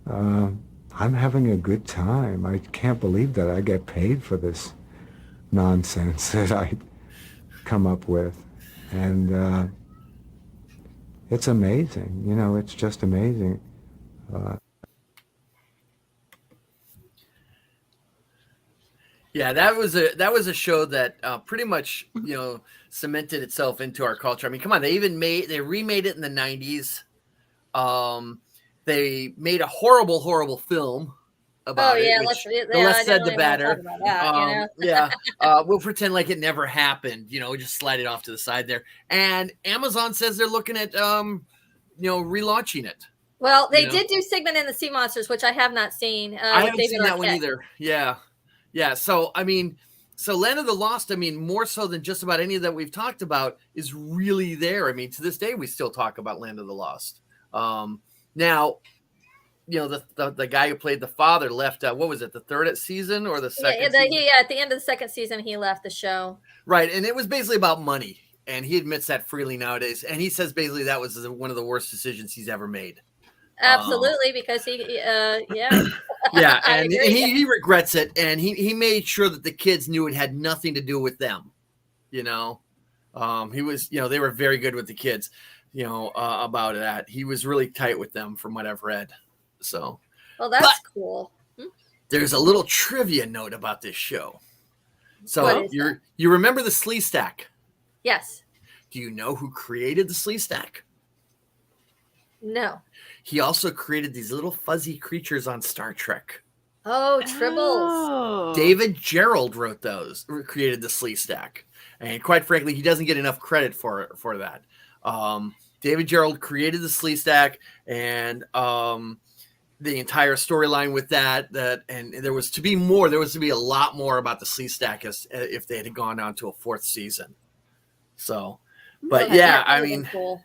I'm having a good time. I can't believe that I get paid for this nonsense that I come up with. And it's amazing, it's just amazing.
Yeah, that was a show that pretty much cemented itself into our culture. I mean, come on, they remade it in the 90s. They made a horrible film about it. The less said, the better. We'll pretend like it never happened. Just slide it off to the side there. And Amazon says they're looking at relaunching it.
Well, they did do Sigmund and the Sea Monsters, which I have not seen.
I haven't seen that one either. Yeah. So Land of the Lost, more so than just about any that we've talked about, is really there. I mean, to this day, we still talk about Land of the Lost. Now, the guy who played the father left. What was it? The third season or the second?
At the end of the second season, he left the show.
Right, and it was basically about money, and he admits that freely nowadays. And he says basically that was one of the worst decisions he's ever made.
Absolutely, because and
he regrets it, and he made sure that the kids knew it had nothing to do with them. He was, they were very good with the kids, about that. He was really tight with them, from what I've read. So,
well, that's cool.
There's a little trivia note about this show. So you remember the Slee Stack?
Yes.
Do you know who created the Slee Stack?
No.
He also created these little fuzzy creatures on Star Trek.
Oh, Tribbles.
David Gerald created the Slee Stack. And quite frankly, he doesn't get enough credit for that. David Gerald created the Slee Stack, and the entire storyline with that, and there was to be more. There was to be a lot more about the Slee Stack if they had gone on to a fourth season. So, but cool.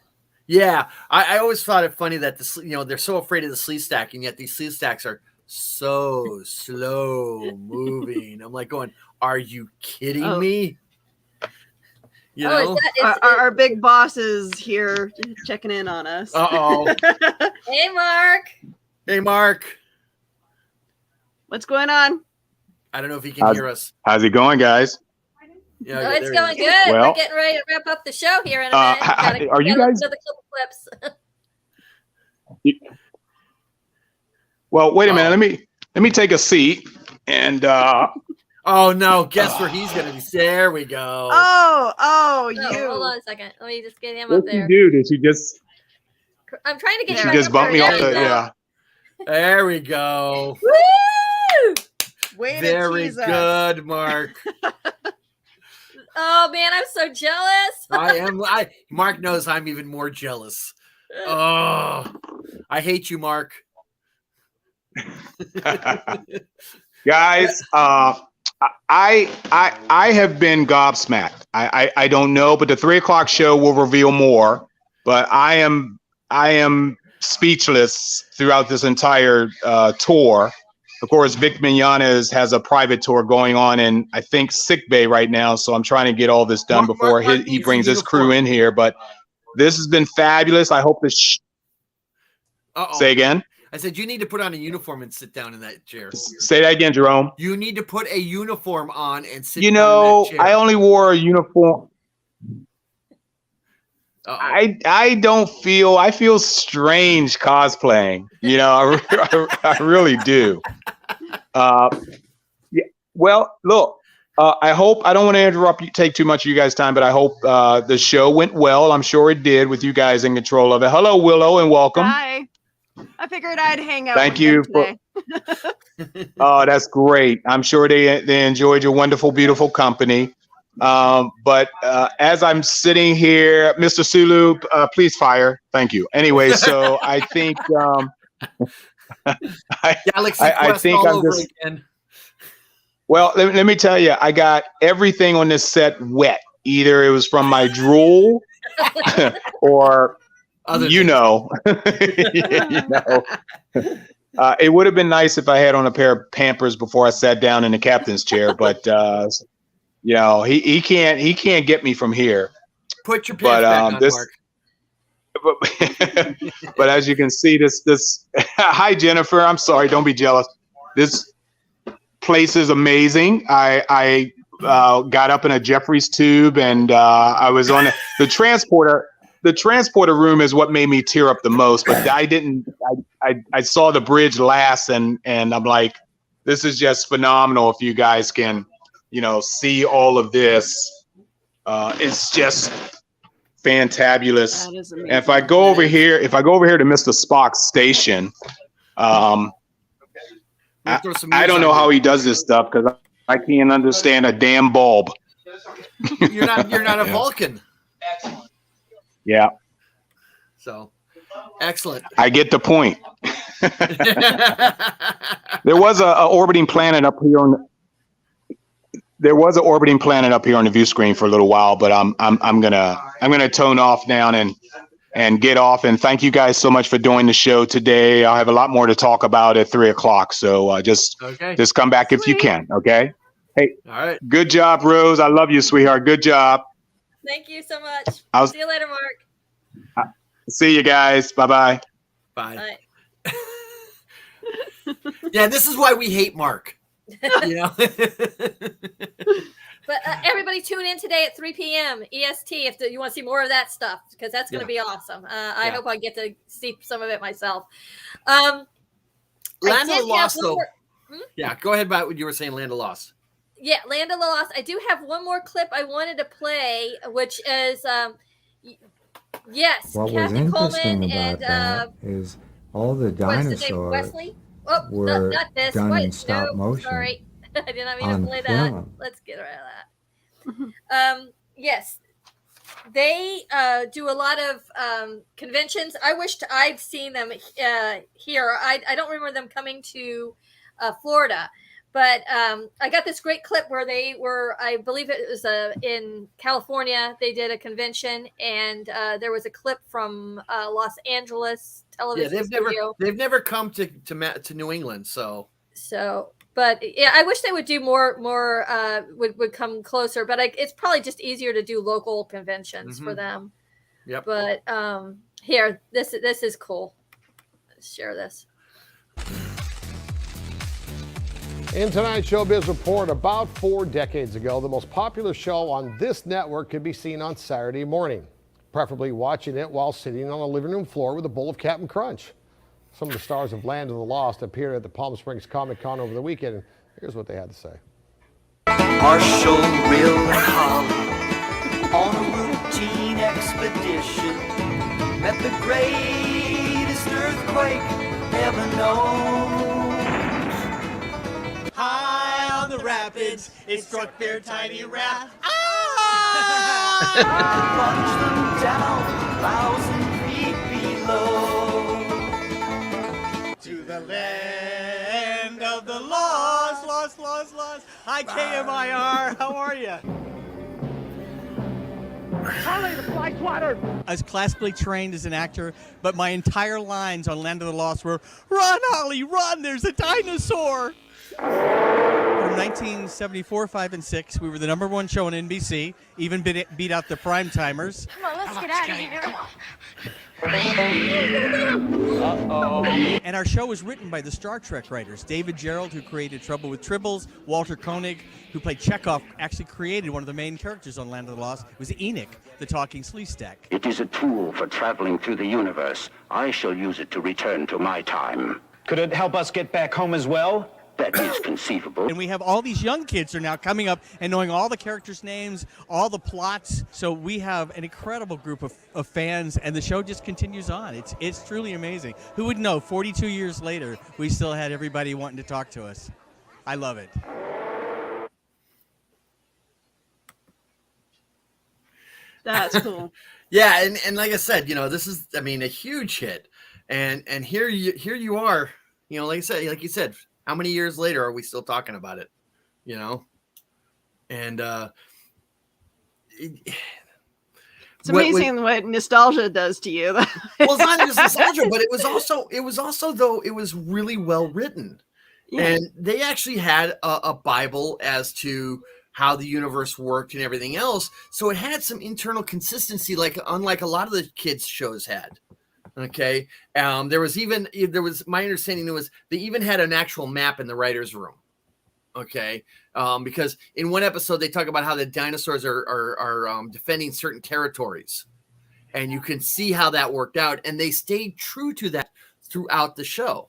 Yeah, I always thought it funny that they're so afraid of the Slee Stack, and yet these Slee Stacks are so slow moving. I'm like going, are you kidding
Oh.
me? You
Oh, is
know?
that-
Our big boss is here checking in on us.
Uh-oh.
Hey, Mark.
Hey, Mark.
What's going on?
I don't know if he can hear us.
How's it going, guys?
Yeah,
Oh,
okay,
it's
there
going
he is.
good.
Well-
We're getting ready to wrap up the show here in a minute. Gotta
are you
get
guys-
another couple clips?
Well, wait a minute. Let me take a seat and
Oh no, guess where he's gonna be. There we go.
Oh, you.
Hold on a second. Let me just get him
what
up there.
you do? Did you just
I'm trying to get
did
you
you
back
just
up
bump me
there.
off
There
the
you go.
yeah?
There we go.
Woo!
Way to
Very
tease us.
good, Mark.
Oh man, I'm so jealous.
Mark knows I'm even more jealous. Oh, I hate you, Mark.
Guys, I have been gobsmacked. I don't know, but the 3 o'clock show will reveal more. But I am speechless throughout this entire tour. Of course, Vic Mignogna has a private tour going on in, I think, sick bay right now. So I'm trying to get all this done before he brings his crew in here. But this has been fabulous. I hope this. Say again.
I said you need to put on a uniform and sit down in that chair.
Say that again, Jerome.
You need to put a uniform on and sit
You
down
know,
in that chair.
I only wore a uniform. I don't feel, I feel strange cosplaying. You know, I really do. Yeah, well, look, I hope, I don't want to interrupt you, take too much of you guys' time, but I hope the show went well. I'm sure it did with you guys in control of it. Hello, Willow, and welcome.
Hi. I figured I'd hang out.
Thank
with
you
them today.
Oh, that's great. I'm sure they enjoyed your wonderful, beautiful company. But as I'm sitting here, Mr. Sulu, please fire. Thank you. Anyway, so I think I think I'm just. Well, let me tell you, I got everything on this set wet. Either it was from my drool or. You know, it would have been nice if I had on a pair of Pampers before I sat down in the captain's chair, but you know, he can't get me from here.
Put your pants back on, Mark.
But as you can see, this hi Jennifer, I'm sorry, don't be jealous. This place is amazing. I got up in a Jeffries tube and I was on the transporter. The transporter room is what made me tear up the most, but I saw the bridge last and I'm like, this is just phenomenal. If you guys can, you know, see all of this, it's just fantabulous.
That is amazing.
And if I go over here to Mr. Spock's station, I don't know how he does this stuff because I can't understand a damn bulb.
You're not a Vulcan.
Yeah.
So, excellent.
I get the point. There was a orbiting planet up here on. There was an orbiting planet up here on the view screen for a little while, but I'm gonna tone off down and get off. And thank you guys so much for doing the show today. I'll have a lot more to talk about at 3 o'clock. So just come back if you can. Okay. Hey.
All right.
Good job, Rose. I love you, sweetheart. Good job.
Thank you so much. See you later, Mark.
See you guys. Bye-bye.
Bye. Yeah, this is why we hate Mark. You know?
But everybody tune in today at 3 p.m. EST if you want to see more of that stuff, because that's going to be awesome. I hope I get to see some of it myself.
Land of the Lost, though. Yeah, go ahead about what you were saying, Land of Lost.
Yeah, Land of the Lost. I do have one more clip I wanted to play, which is yes,
What was
Captain
interesting
Coleman
about
and
that is all the
what's his name,
dinosaurs
Wesley? Oh,
were
not this.
done
Wait,
in stop
no,
motion.
Sorry, I did not mean
on
to play
film.
that. Let's get rid of that. Yes, they do a lot of conventions. I wished I'd seen them here. I don't remember them coming to Florida. But I got this great clip where they were, I believe it was in California. They did a convention, and there was a clip from Los Angeles television
they've never come to New England, so.
But yeah, I wish they would do more would come closer, but it's probably just easier to do local conventions for them.
Yep.
But here, this is cool. Let's share this.
In tonight's Showbiz Report, about 4 decades ago, the most popular show on this network could be seen on Saturday morning, preferably watching it while sitting on a living room floor with a bowl of Captain Crunch. Some of the stars of Land of the Lost appeared at the Palm Springs Comic Con over the weekend. Here's what they had to say.
Marshall, Will, and Holly on a routine expedition met the greatest earthquake ever known.
High on the rapids, it struck their tiny raft.
Plunged them down 1,000 feet below.
To the land of the lost, lost, lost, lost. Hi, KMIR. How are you?
Holly, the fly swatter.
I was classically trained as an actor, but my entire lines on Land of the Lost were, "Run, Holly, run! There's a dinosaur!" From 1974, 5, and 6, we were the #1 show on NBC, even beat out the prime timers.
Come on, let's get out of here. Come on.
And our show was written by the Star Trek writers. David Gerrold, who created Trouble with Tribbles, Walter Koenig, who played Chekhov, actually created one of the main characters on Land of the Lost. It was Enoch, the talking sleestack.
It is a tool for traveling through the universe. I shall use it to return to my time.
Could it help us get back home as well?
That is conceivable.
And we have all these young kids who are now coming up and knowing all the characters' names, all the plots. So we have an incredible group of fans, and the show just continues on. It's truly amazing. Who would know, 42 years later, we still had everybody wanting to talk to us. I love it.
That's cool.
Yeah, and like I said, this is, a huge hit. And here you are, like you said, how many years later are we still talking about it? And
it's amazing what nostalgia does to you.
Well, it's not just nostalgia, but it was also though it was really well written, and they actually had a Bible as to how the universe worked and everything else. So it had some internal consistency, unlike a lot of the kids' shows had. Okay. There was my understanding they even had an actual map in the writer's room. Okay. Because in one episode they talk about how the dinosaurs are defending certain territories, and you can see how that worked out, and they stayed true to that throughout the show.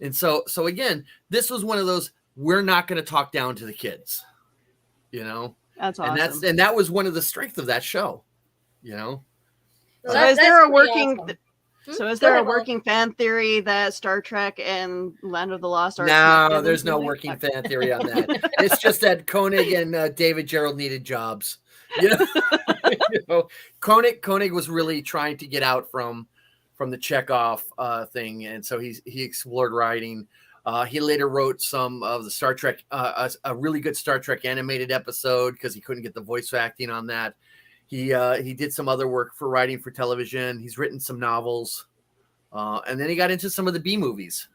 And so again, this was one of those, we're not going to talk down to the kids,
That's awesome.
And that was one of the strengths of that show,
So is there a working fan theory that Star Trek and Land of the Lost are?
No, there's no working fan theory on that. It's just that Koenig and David Gerrold needed jobs. Koenig was really trying to get out from the Chekhov thing, and so he explored writing. He later wrote some of the Star Trek, a really good Star Trek animated episode because he couldn't get the voice acting on that. He did some other work for writing for television. He's written some novels, and then he got into some of the B movies,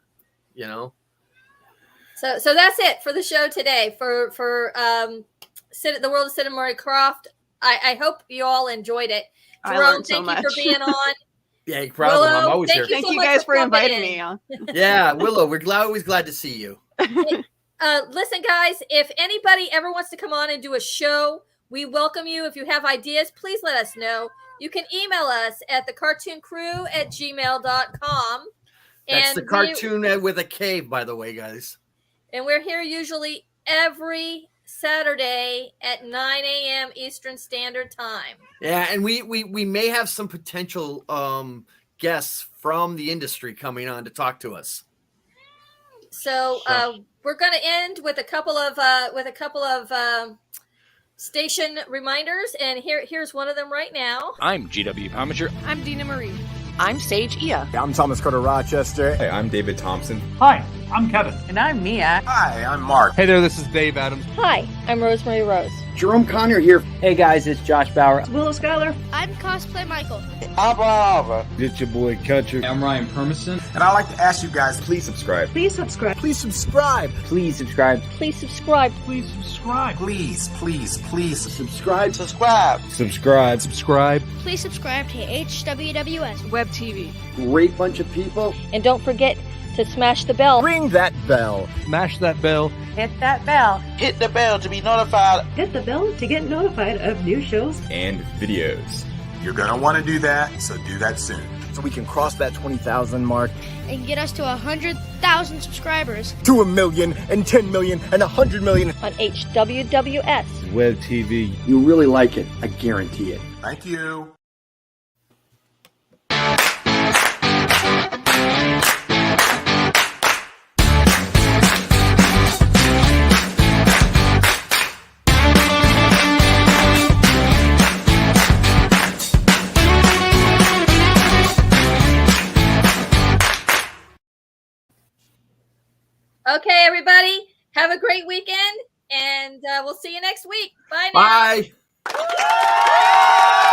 So
that's it for the show today for the world of Sid Marty Krofft. I hope you all enjoyed it. Jerome, thank you for being on.
Yeah, you're proud of him. I'm always here.
Thank you guys for inviting me on.
Yeah, Willow, we're always glad to see you.
Listen, guys, if anybody ever wants to come on and do a show, we welcome you. If you have ideas, please let us know. You can email us at thecartooncrew@gmail.com.
That's the cartoon with a K, by the way, guys.
And we're here usually every Saturday at 9 a.m. Eastern Standard Time.
Yeah, and we may have some potential guests from the industry coming on to talk to us.
So we're going to end with a couple of station reminders, and here's one of them right now.
I'm GW Pomacher.
I'm Dina Marie.
I'm Sage Ia.
I'm Thomas Carter Rochester. Hey, I'm David Thompson.
Hi, I'm Kevin. And I'm Mia.
Hi, I'm Mark. Hey there, this is Dave Adams.
Hi, I'm Rosemary Rose.
Jerome Conner here.
Hey guys, it's Josh Bauer.
Willow Schuyler.
I'm Cosplay Michael.
I'm Brian.
It's your boy Country.
I'm Ryan Permison.
And I'd like to ask you guys,
Please subscribe.
Please subscribe.
please subscribe.
Please subscribe.
Please subscribe.
Please subscribe. Please
Subscribe.
subscribe.
Subscribe. Subscribe.
Please subscribe to HWWS
Web TV.
Great bunch of people.
and don't forget to smash the bell.
Ring that bell.
Smash that bell.
Hit that bell.
Hit the bell to be notified.
Hit the bell to get notified of new shows.
And videos.
You're going to want to do that, so do that soon. So we can cross that 20,000 mark.
And get us to 100,000 subscribers
To 1 million and 10 million and 100 million.
on HWWS.
Web TV.
You'll really like it. I guarantee it.
Thank you.
Okay, everybody, have a great weekend, and we'll see you next week. Bye now.
Bye.